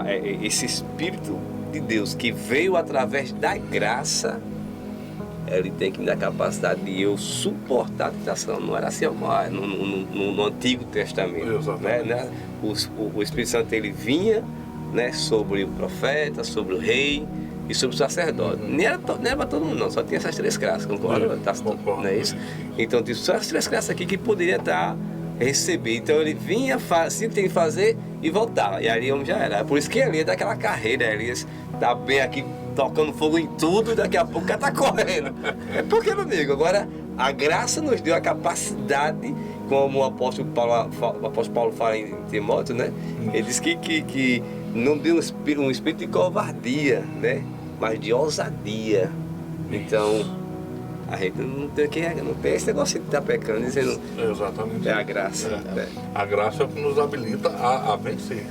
esse Espírito de Deus que veio através da graça, ele tem que me dar a capacidade de eu suportar a tentação. Não era assim no Antigo Testamento. Né? O Espírito Santo, ele vinha, né, sobre o profeta, sobre o rei e sobre o sacerdote. Nem era para todo mundo, não. Só tinha essas três graças, concorda? Concordo. Não é isso? Então, tinha só essas três graças aqui que poderia estar receber. Então ele vinha, fazia o que tem que fazer e voltava. E ali já era. Por isso que Elias dá aquela carreira. Elias tá bem aqui, tocando fogo em tudo, e daqui a pouco o cara tá correndo. É porque, meu amigo, agora a graça nos deu a capacidade, como o apóstolo Paulo fala em Timóteo, né? Ele diz que não deu um espírito de covardia, né? Mas de ousadia. Então, a gente não tem esse negócio de estar pecando, dizendo. Exatamente. É a graça. A graça é o que nos habilita a vencer.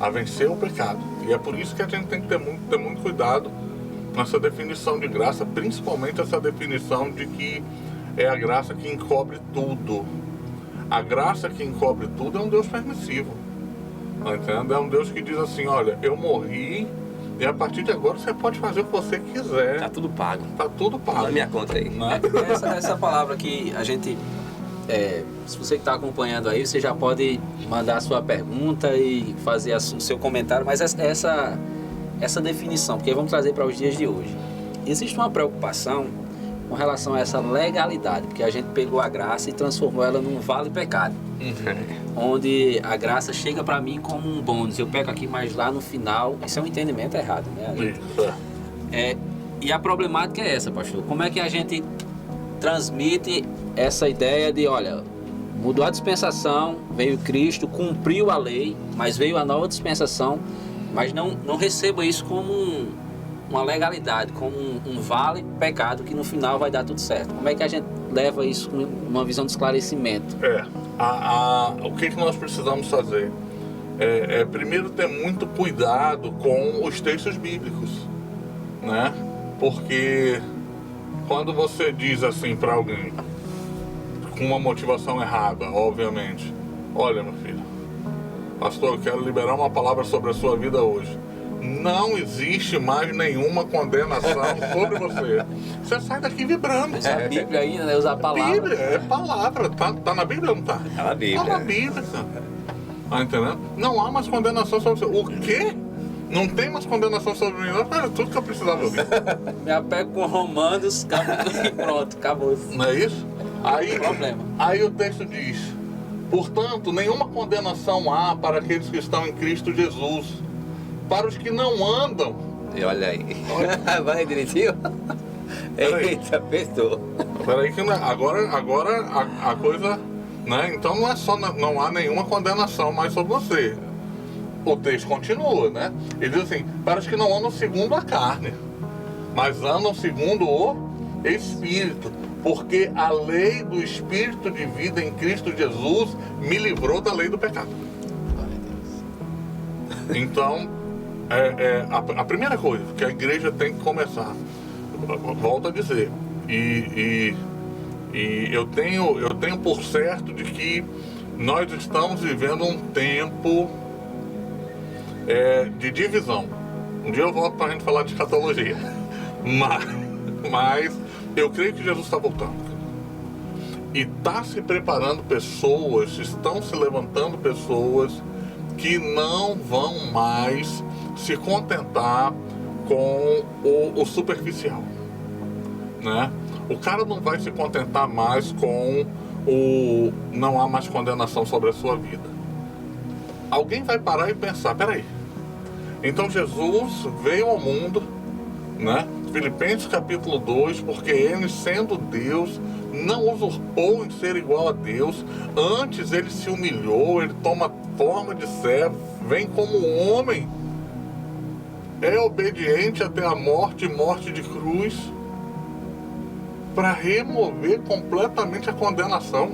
A vencer o pecado. E é por isso que a gente tem que ter muito cuidado nessa definição de graça, principalmente essa definição de que é a graça que encobre tudo. A graça que encobre tudo é um Deus permissivo. Tá entendendo? É um Deus que diz assim, olha, eu morri E a partir de agora você pode fazer o que você quiser. Tá tudo pago. Tá tudo Paga pago. minha conta aí. Né? Essa palavra que a gente, se você que está acompanhando aí, você já pode mandar a sua pergunta e fazer o seu comentário, mas essa definição, porque vamos trazer para os dias de hoje. Existe uma preocupação com relação a essa legalidade, porque a gente pegou a graça e transformou ela num vale-pecado, onde a graça chega para mim como um bônus, eu pego aqui, mas lá no final, isso é um entendimento errado, né? A gente, Isso. e a problemática é essa, pastor. Como é que a gente transmite essa ideia de, olha, mudou a dispensação, veio Cristo, cumpriu a lei, mas veio a nova dispensação, mas não receba isso como uma legalidade, como um vale pecado que no final vai dar tudo certo. Como é que a gente leva isso com uma visão de esclarecimento? O que nós precisamos fazer? Primeiro ter muito cuidado com os textos bíblicos, né? Porque quando você diz assim para alguém, com uma motivação errada, obviamente, olha, meu filho, pastor, eu quero liberar uma palavra sobre a sua vida hoje. Não existe mais nenhuma condenação sobre você. Você sai daqui vibrando. Usar a Bíblia ainda, né? Usar a palavra. Bíblia, é palavra. Tá na Bíblia ou não tá? Tá na Bíblia. Tá na Bíblia, cara. Tá entendendo? Não há mais condenação sobre você. O quê? Não tem mais condenação sobre mim, não? Era tudo que eu precisava ouvir. Me apego com Romanos, pronto, acabou. Não é isso? Aí, problema. Aí o texto diz: portanto, nenhuma condenação há para aqueles que estão em Cristo Jesus. Para os que não andam. E olha aí. Vai direitinho? Peraí. Eita, apertou. Peraí que agora a coisa, né? Então não é só não há nenhuma condenação mais sobre você. O texto continua, né? Ele diz assim: para os que não andam segundo a carne, mas andam segundo o Espírito, porque a lei do Espírito de vida em Cristo Jesus me livrou da lei do pecado. Então a primeira coisa que a igreja tem que começar, volto a dizer, e eu tenho por certo de que nós estamos vivendo um tempo de divisão. Um dia eu volto para a gente falar de escatologia, mas eu creio que Jesus está voltando e está se preparando pessoas, estão se levantando pessoas que não vão mais se contentar com o superficial, né? O cara não vai se contentar mais com não há mais condenação sobre a sua vida. Alguém vai parar e pensar: peraí, então Jesus veio ao mundo, né? Filipenses capítulo 2, porque ele, sendo Deus, não usurpou em ser igual a Deus, antes ele se humilhou, ele toma forma de servo, vem como homem, é obediente até a morte, morte de cruz, para remover completamente a condenação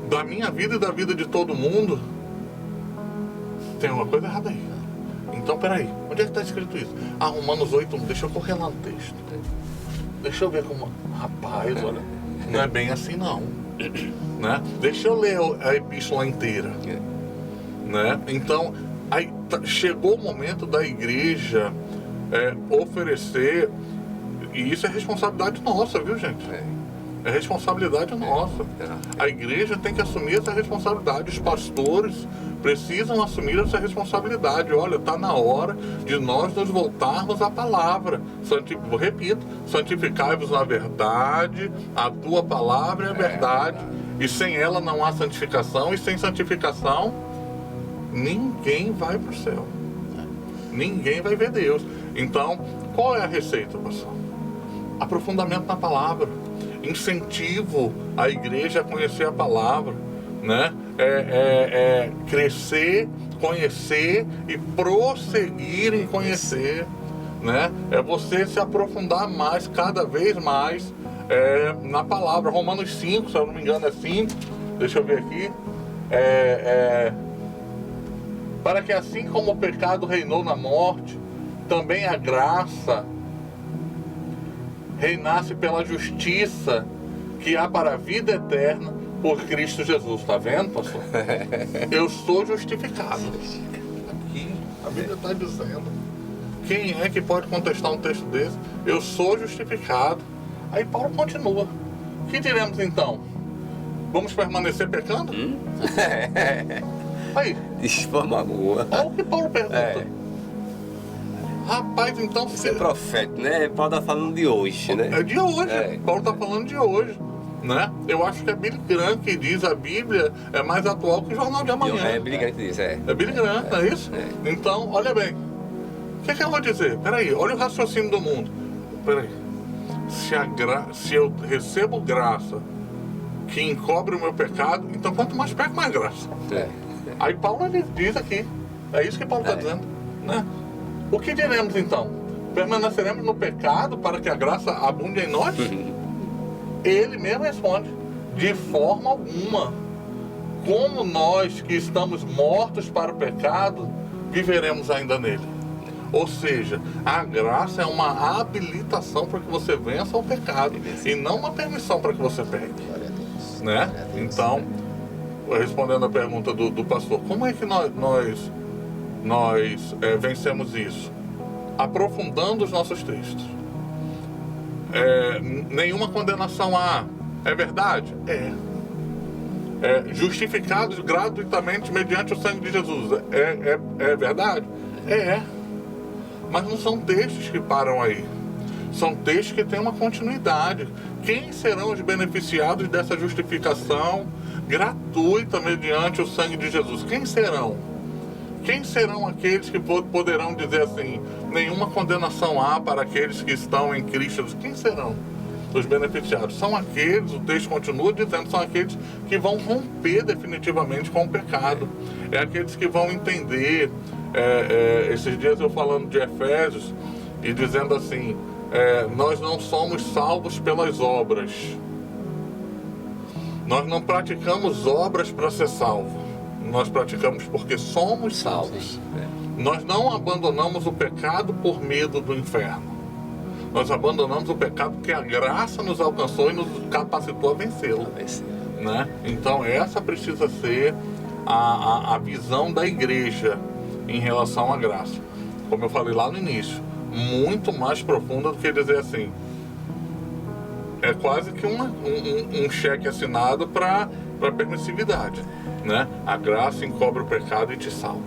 da minha vida e da vida de todo mundo. Tem uma coisa errada aí. Então, peraí, onde é que está escrito isso? Romanos 8:1, deixa eu correr lá no texto. Deixa eu ver como... Rapaz, olha, não é bem assim não. Né? Deixa eu ler a epístola inteira. Né? Então, aí chegou o momento da igreja oferecer, e isso é responsabilidade nossa, viu, gente? É responsabilidade nossa. A igreja tem que assumir essa responsabilidade, os pastores precisam assumir essa responsabilidade. Olha, está na hora de nós nos voltarmos à palavra. Repito, santificai-vos na verdade, a tua palavra é a verdade, e sem ela não há santificação, e sem santificação ninguém vai para o céu, ninguém vai ver Deus. Então, qual é a receita, pastor? Aprofundamento na palavra, incentivo a igreja a conhecer a palavra, né? Crescer, conhecer e prosseguir em conhecer, né? É você se aprofundar mais, cada vez mais na palavra. Romanos 5, se eu não me engano é 5, deixa eu ver aqui, para que assim como o pecado reinou na morte, também a graça reinasse pela justiça que há para a vida eterna por Cristo Jesus. Está vendo, pastor? Eu sou justificado. aqui. A Bíblia está dizendo. Quem é que pode contestar um texto desse? Eu sou justificado. Aí Paulo continua. O que diremos então? Vamos permanecer pecando? Aí. De forma alguma. Olha o que Paulo pergunta. É. Rapaz, então... Você é profeta, né? Paulo está falando de hoje, né? É de hoje. É. Paulo está falando de hoje. Né? Eu acho que é Billy Graham que diz a Bíblia é mais atual que o Jornal de Amanhã. É Billy Graham que diz, é. É Billy Graham, não é isso? É. Então, olha bem. O que eu vou dizer? Peraí, olha o raciocínio do mundo. Peraí. Se eu recebo graça que encobre o meu pecado, então quanto mais peco, mais graça. É. Aí Paulo ele diz aqui. É isso que Paulo está dizendo. Né? O que diremos então? Permaneceremos no pecado para que a graça abunde em nós? Ele mesmo responde, de forma alguma. Como nós que estamos mortos para o pecado, viveremos ainda nele. Ou seja, a graça é uma habilitação para que você vença o pecado e não uma permissão para que você peque. Né? Então, respondendo a pergunta do pastor, como é que nós vencemos isso? Aprofundando os nossos textos. Nenhuma condenação há. É verdade? Justificados gratuitamente mediante o sangue de Jesus. É verdade? Mas não são textos que param aí. São textos que têm uma continuidade. Quem serão os beneficiados dessa justificação gratuita mediante o sangue de Jesus? Quem serão? Quem serão aqueles que poderão dizer assim, nenhuma condenação há para aqueles que estão em Cristo? Quem serão os beneficiados? São aqueles, o texto continua dizendo, são aqueles que vão romper definitivamente com o pecado. É aqueles que vão entender, esses dias eu falando de Efésios e dizendo assim, nós não somos salvos pelas obras. Nós não praticamos obras para ser salvo. Nós praticamos porque somos salvos. Nós não abandonamos o pecado por medo do inferno. Nós abandonamos o pecado porque a graça nos alcançou e nos capacitou a vencê-lo. Né? Então essa precisa ser a visão da igreja em relação à graça. Como eu falei lá no início, muito mais profunda do que dizer assim, é quase que um cheque assinado para permissividade. Né? A graça encobre o pecado e te salva.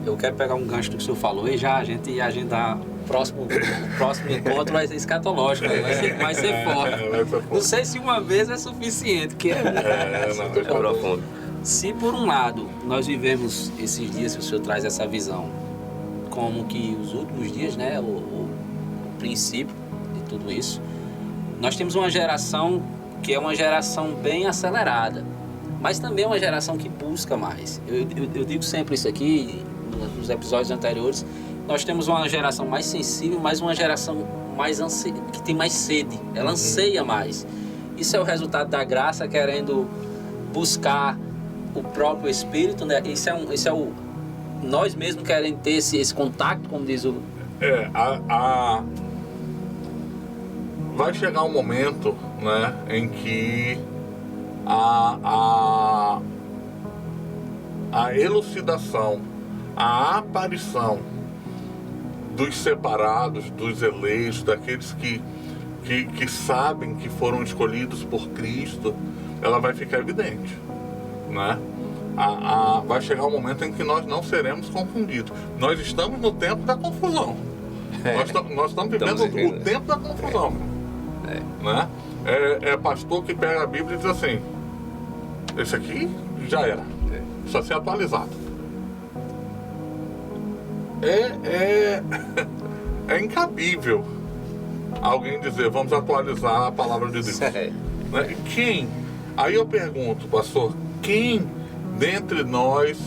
Eu quero pegar um gancho do que o senhor falou e já a gente ia agendar o próximo encontro vai ser escatológico, vai ser forte. Não sei se uma vez é suficiente, que profundo. Se por um lado nós vivemos esses dias, se o senhor traz essa visão, como que os últimos dias, né, o princípio de tudo isso, nós temos uma geração que é uma geração bem acelerada, mas também é uma geração que busca mais. Eu digo sempre isso aqui, nos episódios anteriores, nós temos uma geração mais sensível, mas uma geração mais que tem mais sede, ela anseia mais. Isso é o resultado da graça, querendo buscar o próprio Espírito, né? Isso é o nós mesmos querendo ter esse contato, como diz o... Vai chegar um momento, né, em que a elucidação, a aparição dos separados, dos eleitos, daqueles que sabem que foram escolhidos por Cristo, ela vai ficar evidente, né? Vai chegar um momento em que nós não seremos confundidos. Nós estamos no tempo da confusão. Nós estamos vivendo o tempo da confusão. Né? Pastor que pega a Bíblia e diz assim, esse aqui já era, precisa ser atualizado. É incabível alguém dizer, vamos atualizar a palavra de Deus. Né? Quem? Aí eu pergunto, pastor, quem dentre nós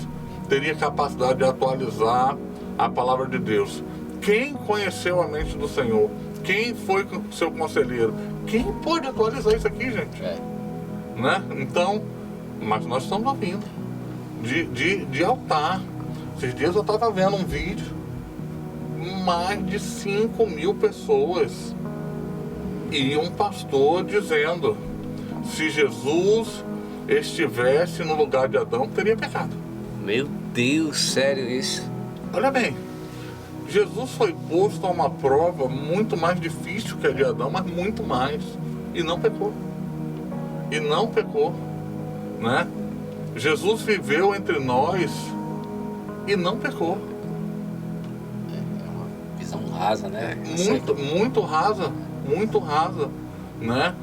teria capacidade de atualizar a palavra de Deus? Quem conheceu a mente do Senhor? Quem foi seu conselheiro? Quem pode atualizar isso aqui, gente? Né? Então, mas nós estamos ouvindo de altar. Esses dias eu estava vendo um vídeo, mais de 5.000 pessoas e um pastor dizendo, se Jesus estivesse no lugar de Adão, teria pecado. Meu Deus, sério isso? Olha bem, Jesus foi posto a uma prova muito mais difícil que a de Adão, mas muito mais. E não pecou. E não pecou, né? Jesus viveu entre nós e não pecou. É uma visão rasa, né? Muito rasa, né?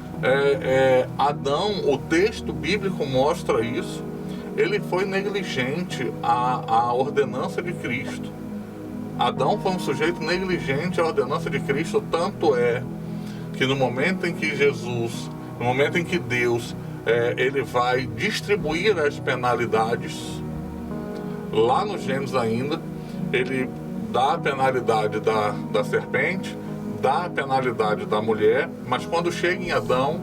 Adão, o texto bíblico mostra isso. Ele foi negligente à ordenança de Cristo. Adão foi um sujeito negligente à ordenança de Cristo, tanto é que no momento em que Deus ele vai distribuir as penalidades, lá no Gênesis ainda, ele dá a penalidade da serpente, dá a penalidade da mulher, mas quando chega em Adão,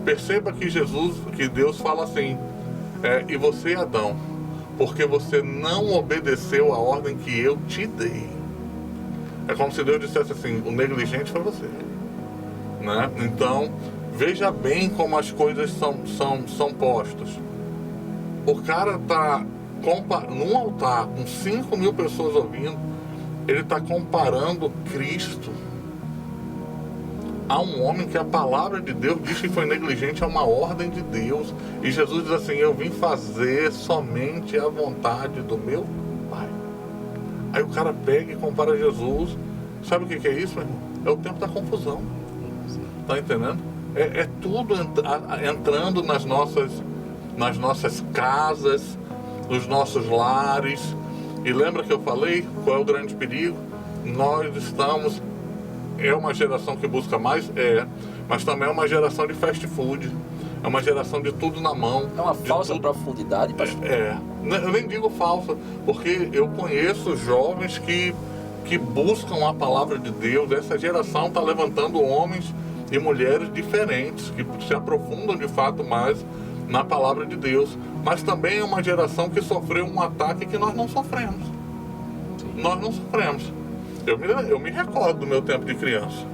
perceba que Deus fala assim, e você, Adão, porque você não obedeceu a ordem que eu te dei. É como se Deus dissesse assim, o negligente foi você, né? Então, veja bem como as coisas são postas. O cara está num altar com 5.000 pessoas ouvindo, ele está comparando Cristo a um homem que a palavra de Deus diz que foi negligente a uma ordem de Deus. E Jesus diz assim, eu vim fazer somente a vontade do meu Pai. Aí o cara pega e compara Jesus. Sabe o que é isso, meu irmão? É o tempo da confusão. Tá entendendo? É tudo entrando nas nossas casas, nos nossos lares. E lembra que eu falei qual é o grande perigo? Nós estamos... É uma geração que busca mais? Mas também é uma geração de fast food. É uma geração de tudo na mão. É uma falsa profundidade, pastor? Eu nem digo falsa, porque eu conheço jovens que buscam a palavra de Deus. Essa geração está levantando homens e mulheres diferentes, que se aprofundam de fato mais na palavra de Deus. Mas também é uma geração que sofreu um ataque que nós não sofremos. Sim. Nós não sofremos. Eu me recordo do meu tempo de criança.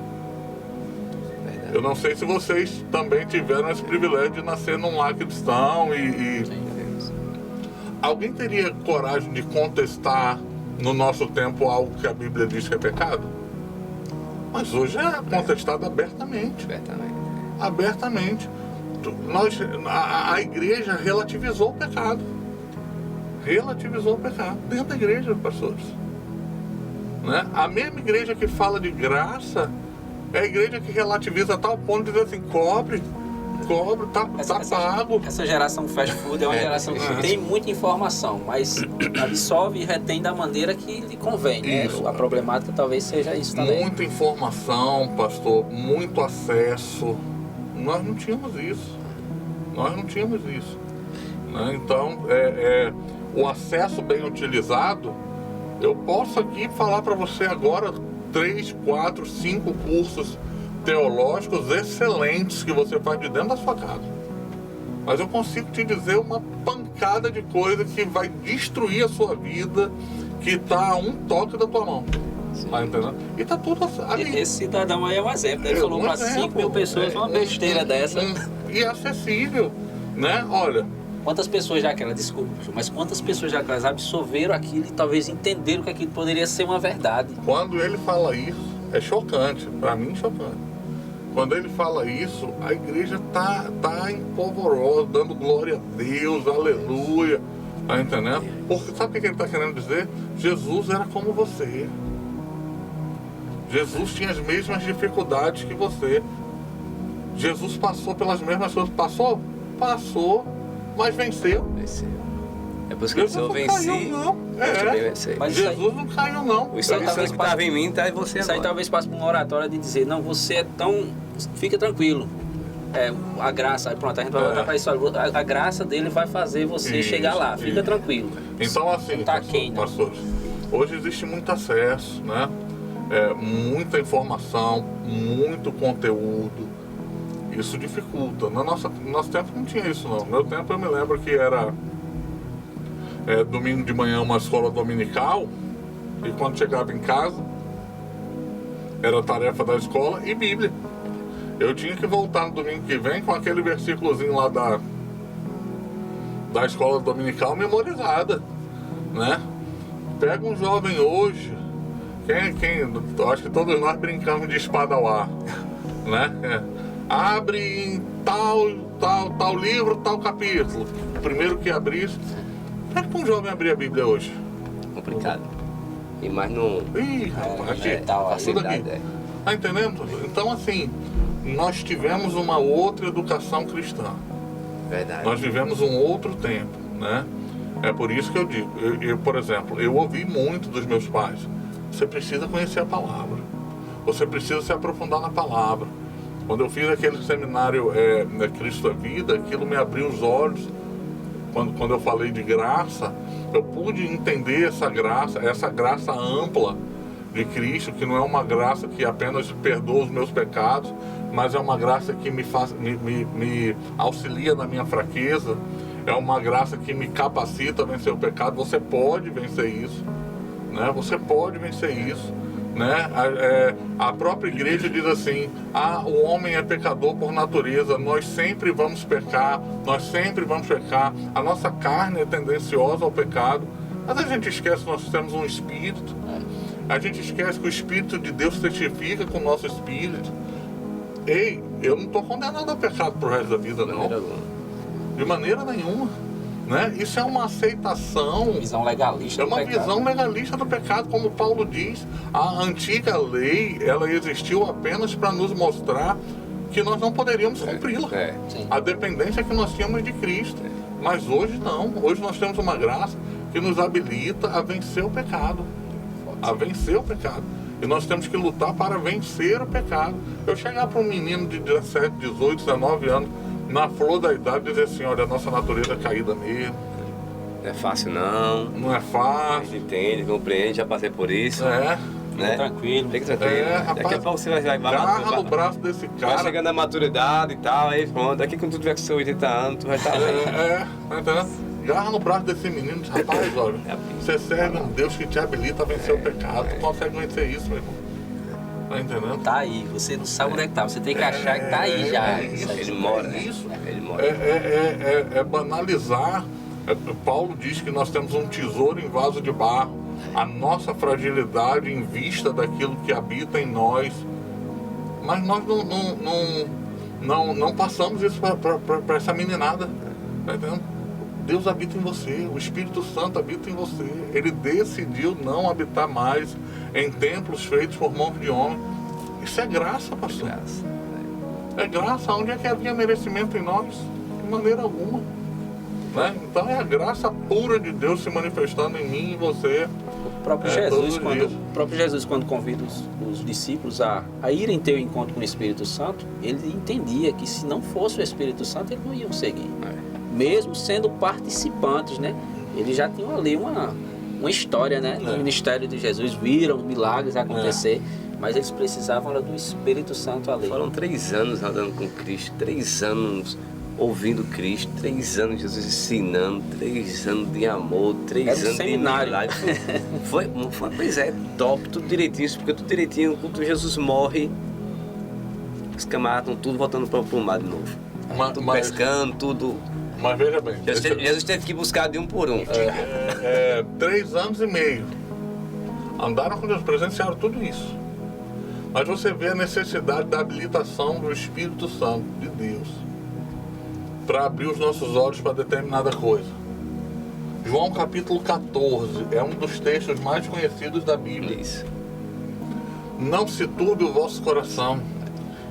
Verdade. Eu não sei se vocês também tiveram esse privilégio de nascer num lar cristão Alguém teria coragem de contestar no nosso tempo algo que a Bíblia diz que é pecado? Mas hoje é contestado abertamente. Abertamente. A igreja relativizou o pecado. Dentro da igreja, pastores. Né? A mesma igreja que fala de graça é a igreja que relativiza a tal ponto de dizer assim, cobre, tá pago. Essa geração fast food é uma geração que tem muita informação, mas absorve e retém da maneira que lhe convém. Né? A problemática talvez seja isso também. Muita informação, pastor, muito acesso. Nós não tínhamos isso. Né? Então, o acesso bem utilizado, eu posso aqui falar para você agora 3, 4, 5 cursos teológicos excelentes que você faz de dentro da sua casa. Mas eu consigo te dizer uma pancada de coisa que vai destruir a sua vida, que está a um toque da tua mão. Tá entendendo? E tá tudo ali. Esse cidadão aí é um exemplo. Ele falou para 5.000 pessoas uma besteira dessa. E acessível, né? Olha... Quantas pessoas já aquelas, desculpa, mas quantas pessoas já aquelas absorveram aquilo e talvez entenderam que aquilo poderia ser uma verdade? Quando ele fala isso, é chocante, para mim chocante. Quando ele fala isso, a igreja tá em polvorosa, dando glória a Deus, aleluia, tá entendendo? Porque sabe o que ele está querendo dizer? Jesus era como você. Jesus tinha as mesmas dificuldades que você. Jesus passou pelas mesmas coisas. Passou, mas venceu. É por isso que eu venci. Mas Jesus não caiu, não. O Espírito Santo que estava em mim está em você agora. Isso aí talvez passe por uma oratória de dizer, não, você é tão... Fica tranquilo. A graça, pronto, a gente vai voltar para isso. A graça dele vai fazer você chegar lá. Fica tranquilo. Então, assim, pastores, hoje existe muito acesso, né? Muita informação, muito conteúdo. Isso dificulta. No nosso tempo não tinha isso, não. No meu tempo eu me lembro que era domingo de manhã uma escola dominical, e quando chegava em casa era tarefa da escola e Bíblia. Eu tinha que voltar no domingo que vem com aquele versículozinho lá da escola dominical memorizada, né? Pega um jovem hoje, eu acho que todos nós brincamos de espada ao ar, né? Abre em tal livro, tal capítulo. O primeiro que abrir. Pega para um jovem abrir a Bíblia hoje. Complicado. E mais no... Ih, rapaz, aqui, tal, tudo aqui. facilidade, Tá entendendo? Então, assim, nós tivemos uma outra educação cristã. Verdade. Nós vivemos um outro tempo, né? É por isso que eu digo, por exemplo, eu ouvi muito dos meus pais. Você precisa conhecer a palavra. Você precisa se aprofundar na palavra. Quando eu fiz aquele seminário Cristo a Vida, aquilo me abriu os olhos. Quando eu falei de graça, eu pude entender essa graça ampla de Cristo, que não é uma graça que apenas perdoa os meus pecados, mas é uma graça que me auxilia na minha fraqueza, é uma graça que me capacita a vencer o pecado. Você pode vencer isso, né? Você pode vencer isso, né? A própria igreja diz assim: o homem é pecador por natureza, nós sempre vamos pecar, a nossa carne é tendenciosa ao pecado, mas a gente esquece que nós temos um espírito, a gente esquece que o Espírito de Deus testifica com o nosso espírito. Ei, eu não estou condenado ao pecado pro resto da vida, não. De maneira nenhuma. Né? Isso é uma aceitação. Visão legalista. É uma visão legalista do pecado, como Paulo diz. A antiga lei, ela existiu apenas para nos mostrar que nós não poderíamos cumpri-la. A dependência que nós tínhamos de Cristo. Mas hoje não. Hoje nós temos uma graça que nos habilita a vencer o pecado. A vencer o pecado. E nós temos que lutar para vencer o pecado. Eu chegar para um menino de 17, 18, 19 anos, na flor da idade, dizer assim: olha, a nossa natureza é caída mesmo. Não é fácil, não. Não é A fácil. gente entende, compreende, já passei por isso. É. Né? Tranquilo. Fica tranquilo. Daqui a rapaz, pouco você vai agarra no braço desse vai cara. chegando a maturidade e tal, aí pronto. Daqui quando tu tiver com seus 80 anos, tu vai estar bem. Tá entendendo? Agarra no braço desse menino e diz: rapaz, olha, você serve um Deus que te habilita a vencer o pecado. Tu consegue vencer isso, meu irmão. Tá entendendo? Tá aí, você não sabe onde é que tá, você tem que achar que tá aí já. Ele mora, né? Isso. Ele mora. É banalizar. Paulo diz que nós temos um tesouro em vaso de barro. A nossa fragilidade em vista daquilo que habita em nós. Mas nós não passamos isso para essa meninada. Tá entendendo? Deus habita em você, o Espírito Santo habita em você. Ele decidiu não habitar mais em templos feitos por mãos de homem. Isso é graça, pastor. É graça. Onde é que havia merecimento em nós? De maneira alguma. Né? Então é a graça pura de Deus se manifestando em mim e em você. O próprio Jesus, quando convida os discípulos a irem ter o encontro com o Espírito Santo, ele entendia que se não fosse o Espírito Santo, eles não iam seguir. Mesmo sendo participantes, né? Eles já tinham ali uma história, né? No ministério de Jesus, viram milagres acontecer, mas eles precisavam do Espírito Santo ali. Foram 3 anos andando com Cristo, 3 anos ouvindo Cristo, 3 anos Jesus ensinando, 3 anos de amor, 3 anos seminário. de milagre. Pois é, top, tudo direitinho, porque tudo direitinho, quando Jesus morre, os camaradas estão tudo voltando para o mar de novo. Tudo pescando, tudo. Mas veja bem, Jesus teve que buscar de um por um. 3 anos e meio. Andaram com Deus, presenciaram tudo isso. Mas você vê a necessidade da habilitação do Espírito Santo de Deus para abrir os nossos olhos para determinada coisa. João capítulo 14 é um dos textos mais conhecidos da Bíblia. Isso. Não se turbe o vosso coração.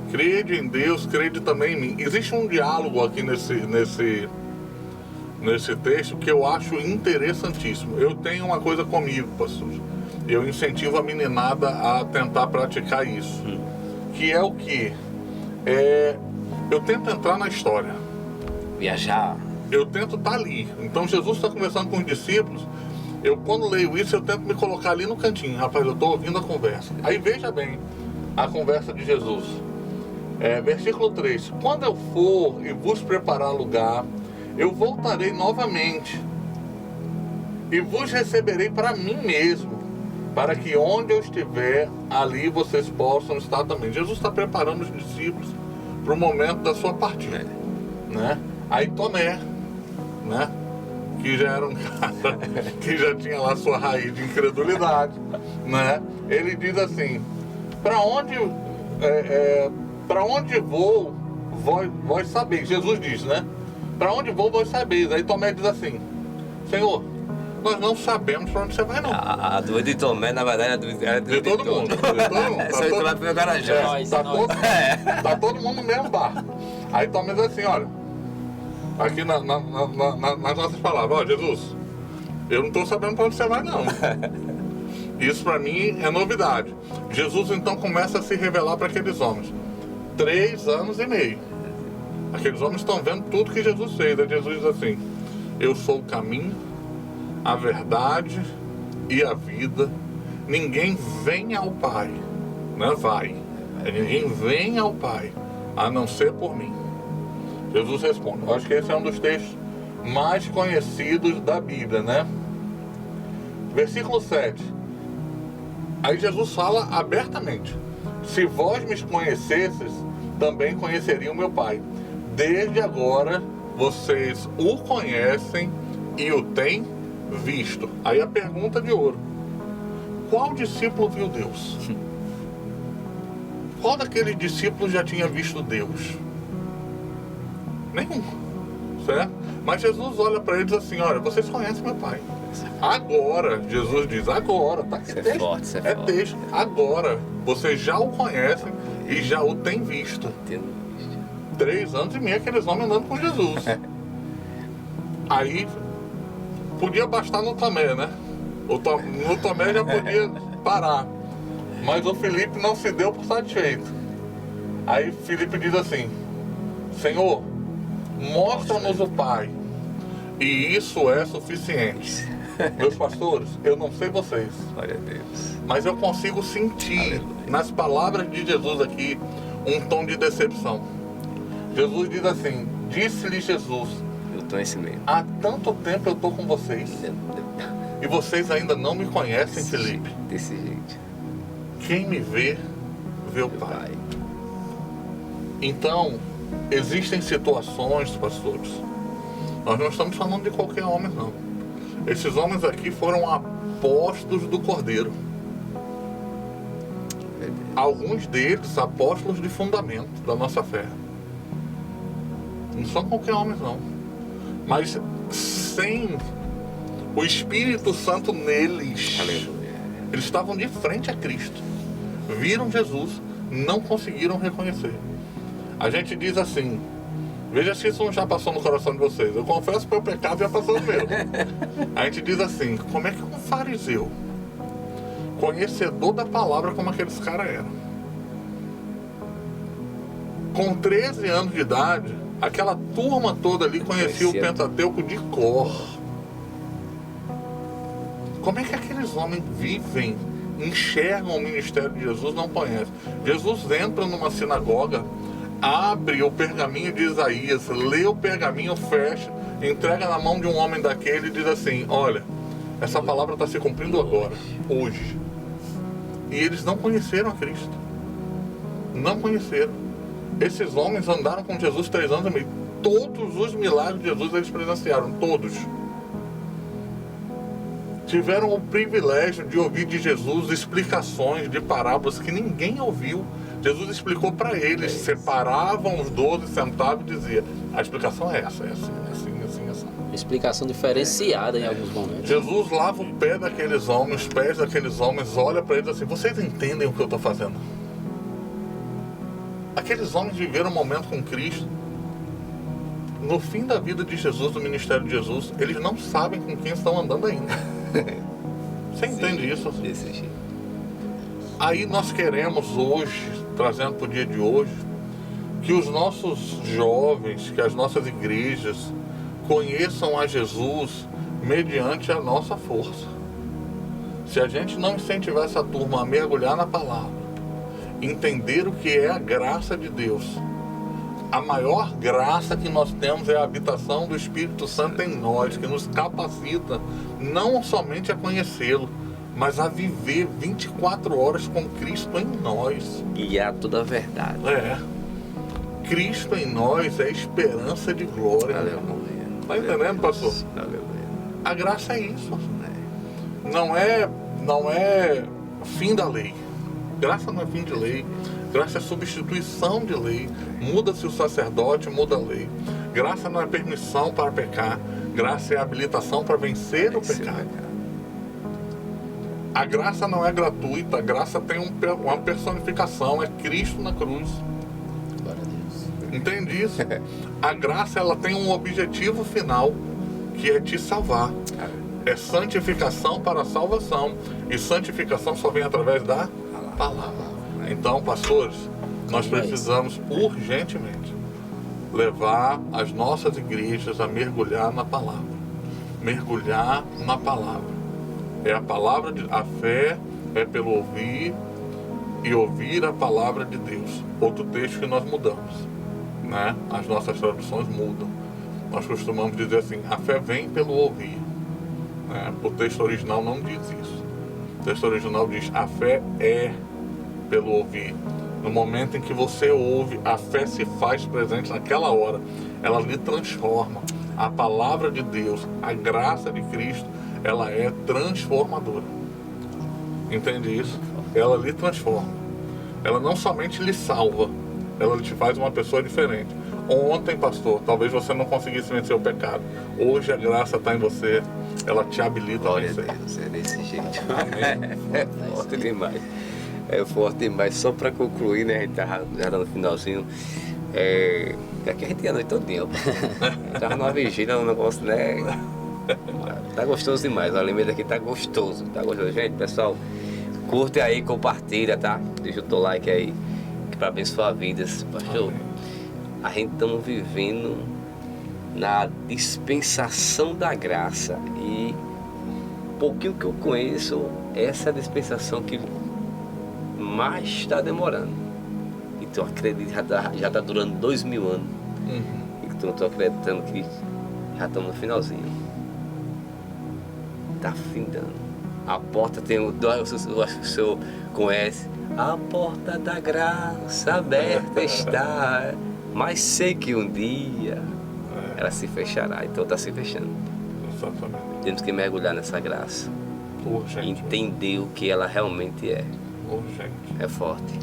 Crede em Deus, crede também em mim. Existe um diálogo aqui nesse texto que eu acho interessantíssimo. Eu tenho uma coisa comigo, pastor. Eu incentivo a meninada a tentar praticar isso. Que é o quê? Eu tento entrar na história. Viajar. Eu tento estar ali. Então Jesus está conversando com os discípulos. Eu, quando leio isso, eu tento me colocar ali no cantinho. Rapaz, eu estou ouvindo a conversa. Aí veja bem a conversa de Jesus. Versículo 3: quando eu for e vos preparar lugar, eu voltarei novamente e vos receberei para mim mesmo, para que onde eu estiver, ali vocês possam estar também. Jesus está preparando os discípulos para o momento da sua partida, né? Aí Tomé, né? que já era um cara que já tinha lá sua raiz de incredulidade, né? Ele diz assim, para onde vou, vós sabeis. Jesus diz, né? Para onde vou, vós sabeis. Aí Tomé diz assim, Senhor, nós não sabemos para onde você vai, não. A dúvida de Tomé, na verdade, a dúvida era De todo mundo. De todo mundo. Essa aí Tomé foi o Garajão. Tá todo mundo no mesmo barco. Aí Tomé diz assim, olha, aqui nas nossas palavras, ó, Jesus, eu não estou sabendo para onde você vai, não. Isso para mim é novidade. Jesus então começa a se revelar para aqueles homens. 3 anos e meio. Aqueles homens estão vendo tudo que Jesus fez. Aí Jesus diz assim, eu sou o caminho, a verdade e a vida. Ninguém vem ao Pai, não é vai. Ninguém vem ao Pai, a não ser por mim. Jesus responde. Eu acho que esse é um dos textos mais conhecidos da Bíblia, né? Versículo 7. Aí Jesus fala abertamente. Se vós me conhecesses, também conheceriam meu Pai. Desde agora, vocês o conhecem e o têm visto. Aí a pergunta de ouro. Qual discípulo viu Deus? Qual daqueles discípulos já tinha visto Deus? Nenhum. Certo? Mas Jesus olha para eles assim, olha, vocês conhecem meu Pai. Agora, Jesus diz, agora, tá aqui texto. Forte, é forte. Texto. Agora, vocês já o conhecem e já o têm visto. 3 anos e meio aqueles homens andando com Jesus. Aí, podia bastar no Tomé, né? No Tomé já podia parar. Mas o Filipe não se deu por satisfeito. Aí Filipe diz assim, Senhor, mostra-nos o Pai, e isso é suficiente. Meus pastores, eu não sei vocês, Glória a Deus. mas eu consigo sentir nas palavras de Jesus aqui um tom de decepção. Jesus diz assim, disse-lhe Jesus, Eu tô nesse meio. há tanto tempo eu estou com vocês e vocês ainda não me conhecem, Filipe. Desse jeito. Quem me vê, vê o Pai. Então, existem situações, pastores, nós não estamos falando de qualquer homem, não. Esses homens aqui foram apóstolos do Cordeiro. Alguns deles apóstolos de fundamento da nossa fé. Não são qualquer homem, não. Mas sem o Espírito Santo neles, Aleluia. eles estavam de frente a Cristo. Viram Jesus, não conseguiram reconhecer. A gente diz assim, veja se isso não já passou no coração de vocês. Eu confesso que meu pecado já passou no meu. A gente diz assim, como é que um fariseu, conhecedor da palavra como aqueles caras eram, com 13 anos de idade, aquela turma toda ali conhecia o Pentateuco de cor. Como é que aqueles homens vivem, enxergam o ministério de Jesus, não conhecem? Jesus entra numa sinagoga, abre o pergaminho de Isaías, lê o pergaminho, fecha, entrega na mão de um homem daquele e diz assim, olha, essa palavra está se cumprindo agora, hoje. E eles não conheceram a Cristo. Não conheceram. Esses homens andaram com Jesus 3 anos e meio. Todos os milagres de Jesus eles presenciaram, todos. Tiveram o privilégio de ouvir de Jesus explicações de parábolas que ninguém ouviu. Jesus explicou para eles, separavam os 12, sentavam e dizia, a explicação é essa, é assim, assim, assim, assim. Explicação diferenciada em alguns momentos. Jesus lava o pé daqueles homens, os pés daqueles homens, olha para eles assim, vocês entendem o que eu estou fazendo? Aqueles homens viveram um momento com Cristo. No fim da vida de Jesus, do ministério de Jesus, eles não sabem com quem estão andando ainda. Você entende isso? Desse jeito. Aí nós queremos hoje, trazendo para o dia de hoje, que os nossos jovens, que as nossas igrejas conheçam a Jesus mediante a nossa força. Se a gente não incentivar essa turma a mergulhar na palavra, entender o que é a graça de Deus, a maior graça que nós temos é a habitação do Espírito Santo em nós, que nos capacita não somente a conhecê-lo, mas a viver 24 horas com Cristo em nós. E há toda a verdade. Cristo em nós é esperança de glória. Aleluia. Tá entendendo, pastor? Aleluia. A graça é isso. Não é fim da lei. Graça não é fim de lei. Graça é substituição de lei. Muda-se o sacerdote, muda a lei. Graça não é permissão para pecar. Graça é habilitação para vencer o pecado. A graça não é gratuita. A graça tem uma personificação. É Cristo na cruz. Glória a Deus. Entende isso? A graça, ela tem um objetivo final, que é te salvar. É santificação para a salvação. E santificação só vem através da palavra. Então, pastores, nós precisamos urgentemente levar as nossas igrejas a mergulhar na palavra. Mergulhar na palavra. É a palavra a fé é pelo ouvir e ouvir a palavra de Deus. Outro texto que nós mudamos, né? As nossas traduções mudam. Nós costumamos dizer assim: a fé vem pelo ouvir. O texto original não diz isso. O texto original diz: a fé é pelo ouvir. No momento em que você ouve, a fé se faz presente naquela hora. Ela lhe transforma. A palavra de Deus, a graça de Cristo, ela é transformadora. Entende isso? Ela lhe transforma. Ela não somente lhe salva, ela te faz uma pessoa diferente. Ontem, pastor, talvez você não conseguisse vencer o pecado. Hoje a graça está em você. Ela te habilita. Glória a vencer. a Deus, é desse jeito. Amém. É forte demais. É forte demais. Só para concluir, né? A gente já no finalzinho. Aqui a gente ia a noite todinha. Tava numa vigília, um negócio, né? Tá gostoso demais. O alimento aqui tá gostoso. Tá gostoso. Gente, pessoal, curte aí, compartilha, tá? Deixa o teu like aí, que para abençoar vidas. Pastor, a gente estamos vivendo na dispensação da graça. E pouquinho que eu conheço, essa é a dispensação que mais está demorando. Então eu acredito que já está durando 2000 anos. Então eu estou acreditando que já estamos no finalzinho. Está findando. A porta tem eu acho que o senhor conhece. A porta da graça aberta está, mas sei que um dia ela se fechará. Então está se fechando. Exatamente. Temos que mergulhar nessa graça. Urgente. Entender o que ela realmente é. Urgente. É forte.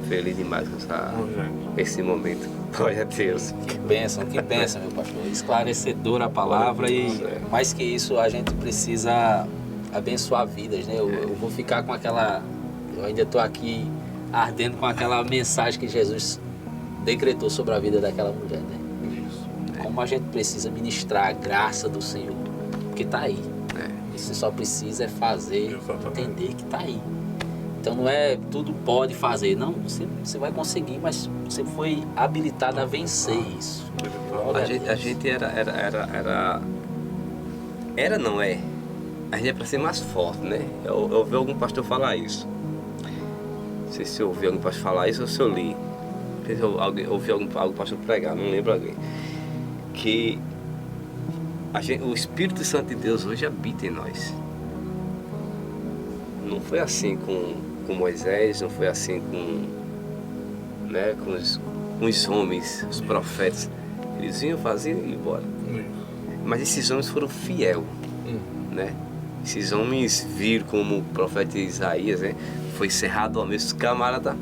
Feliz demais com Urgente. esse momento. Glória a Deus. Que bênção, meu pastor. Esclarecedora a palavra e mais que isso, a gente precisa abençoar vidas, né? Eu vou ficar com aquela... Eu ainda estou aqui ardendo com aquela mensagem que Jesus decretou sobre a vida daquela mulher, né? Isso. Como a gente precisa ministrar a graça do Senhor, porque está aí. Você só precisa fazer, Exatamente. entender que está aí. Então não é tudo pode fazer, não, você vai conseguir, mas você foi habilitado a vencer isso. A gente era não é. A gente é para ser mais forte, né? Eu ouvi algum pastor falar isso. Não sei se eu ouvi algum pastor falar isso ou se eu li. Não sei se eu ouvi algum pastor pregar, não lembro alguém. Que o Espírito Santo de Deus hoje habita em nós. Não foi assim com Moisés, não foi assim com os homens, os profetas. Eles vinham, faziam e iam embora. Mas esses homens foram fiéis, né? Esses homens viram como o profeta Isaías, né? Foi cerrado ao mesmo camarada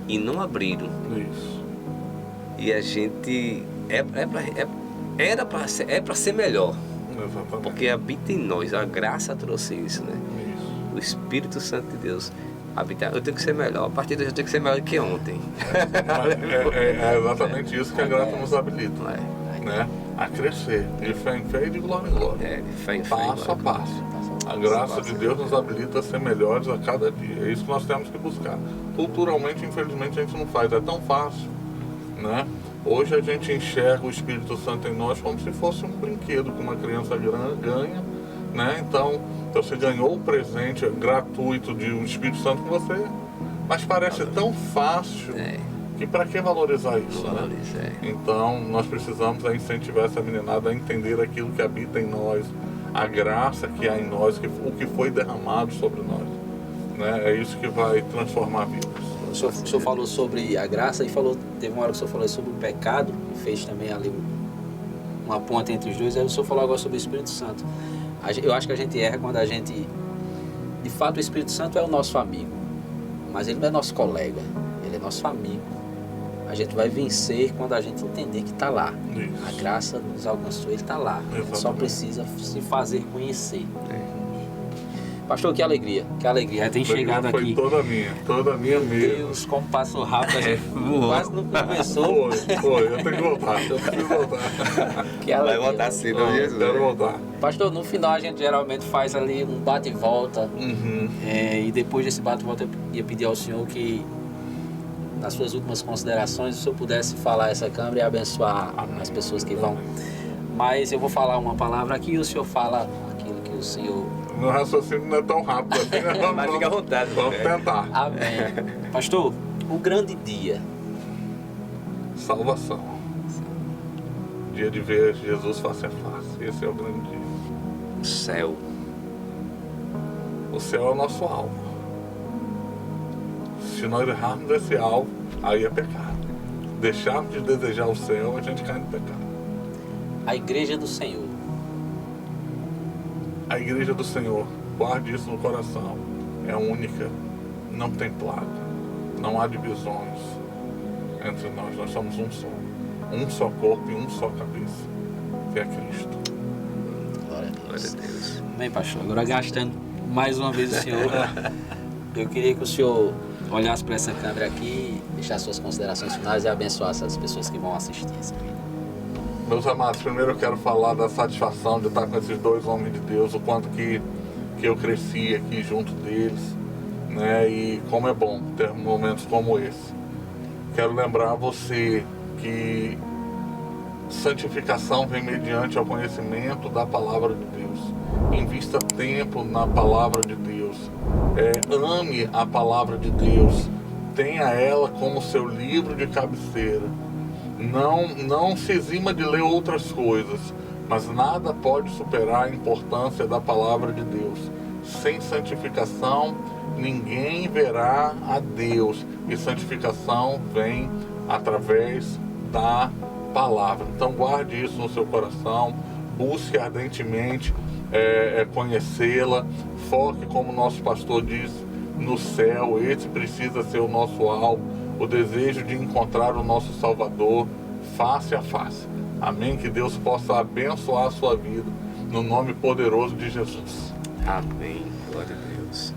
e não abriram. Isso. E a gente é para ser melhor. Exatamente. Porque habita em nós, a graça trouxe isso, né? Isso. O Espírito Santo de Deus habita. Eu tenho que ser melhor, a partir de hoje eu tenho que ser melhor que ontem. É exatamente isso que a graça nos habilita, É. né? A crescer, de fé em fé e de glória em glória. De fé em fé. Passo a passo. A graça de Deus nos habilita a ser melhores a cada dia. É isso que nós temos que buscar. Culturalmente, infelizmente, a gente não faz. É tão fácil, né? Hoje a gente enxerga o Espírito Santo em nós como se fosse um brinquedo que uma criança ganha, né? Então você ganhou o presente gratuito de um Espírito Santo com você, mas parece tão fácil que para que valorizar isso, né? Então nós precisamos incentivar essa meninada a entender aquilo que habita em nós, a graça que há em nós, o que foi derramado sobre nós, né? É isso que vai transformar vidas. O senhor falou sobre a graça e teve uma hora que o senhor falou sobre o pecado, fez também ali uma ponte entre os dois. Aí o senhor falou agora sobre o Espírito Santo. Eu acho que a gente erra quando a gente... De fato, o Espírito Santo é o nosso amigo, mas ele não é nosso colega, ele é nosso amigo. A gente vai vencer quando a gente entender que está lá. Isso. A graça nos alcançou, ele está lá. A gente só precisa se fazer conhecer. Pastor, que alegria. Tem chegado foi aqui. toda minha mesmo. Deus, como passou rápido, a gente quase não começou. Foi, eu tenho que voltar, eu preciso voltar. Que alegria. Vai voltar sim, não, Jesus. Quero voltar. Pastor, no final a gente geralmente faz ali um bate e volta. E depois desse bate e volta eu ia pedir ao senhor que, nas suas últimas considerações, o senhor pudesse falar essa câmara e abençoar as pessoas que vão. Mas eu vou falar uma palavra aqui e o senhor fala aquilo que o senhor... Meu raciocínio não é tão rápido assim, né? Mas fica à vontade. Vamos tentar. Amém. Pastor, o grande dia. Salvação. Dia de ver Jesus face a face. Esse é o grande dia. Céu. O céu é o nosso alvo. Se nós errarmos esse alvo, aí é pecado. Deixarmos de desejar o céu, a gente cai no pecado. A igreja do Senhor. A igreja do Senhor, guarde isso no coração, é única, não tem plaga, não há divisões entre nós somos um só corpo e um só cabeça, que é Cristo. Glória a Glória Deus. a Deus. Bem, pastor, agora gastando mais uma vez o senhor, eu queria que o senhor olhasse para essa câmera aqui, deixasse suas considerações finais e abençoasse as pessoas que vão assistir essa vida. Meus amados, primeiro eu quero falar da satisfação de estar com esses dois homens de Deus, o quanto que eu cresci aqui junto deles, né? E como é bom ter momentos como esse. Quero lembrar você que santificação vem mediante ao conhecimento da palavra de Deus. Invista tempo na palavra de Deus. Ame a palavra de Deus. Tenha ela como seu livro de cabeceira. Não se exima de ler outras coisas, mas nada pode superar a importância da palavra de Deus. Sem santificação, ninguém verá a Deus. E santificação vem através da palavra. Então guarde isso no seu coração, busque ardentemente conhecê-la, foque, como nosso pastor diz, no céu. Esse precisa ser o nosso alvo. O desejo de encontrar o nosso Salvador face a face. Amém? Que Deus possa abençoar a sua vida no nome poderoso de Jesus. Amém. Glória a Deus.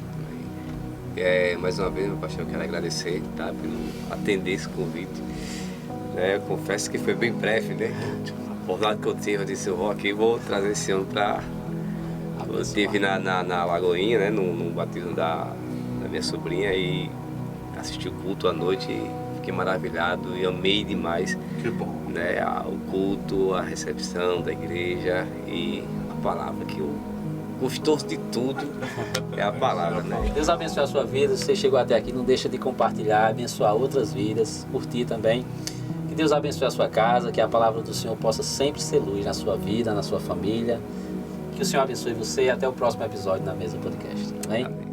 Amém. Mais uma vez, meu pastor, eu quero agradecer, tá, por atender esse convite. Eu confesso que foi bem breve, né? A oportunidade que eu tive, eu disse, eu vou aqui, vou trazer esse ano para... Eu estive na Lagoinha, né? No batismo da minha sobrinha e assisti o culto à noite e fiquei maravilhado e amei demais. Que bom. Né, o culto, a recepção da igreja e a palavra, que o gostoso de tudo é a palavra, né? Deus abençoe a sua vida. Se você chegou até aqui, não deixa de compartilhar, abençoar outras vidas, curtir também. Que Deus abençoe a sua casa, que a palavra do Senhor possa sempre ser luz na sua vida, na sua família. Que o Senhor abençoe você e até o próximo episódio na Mesa Podcast. Amém? Amém.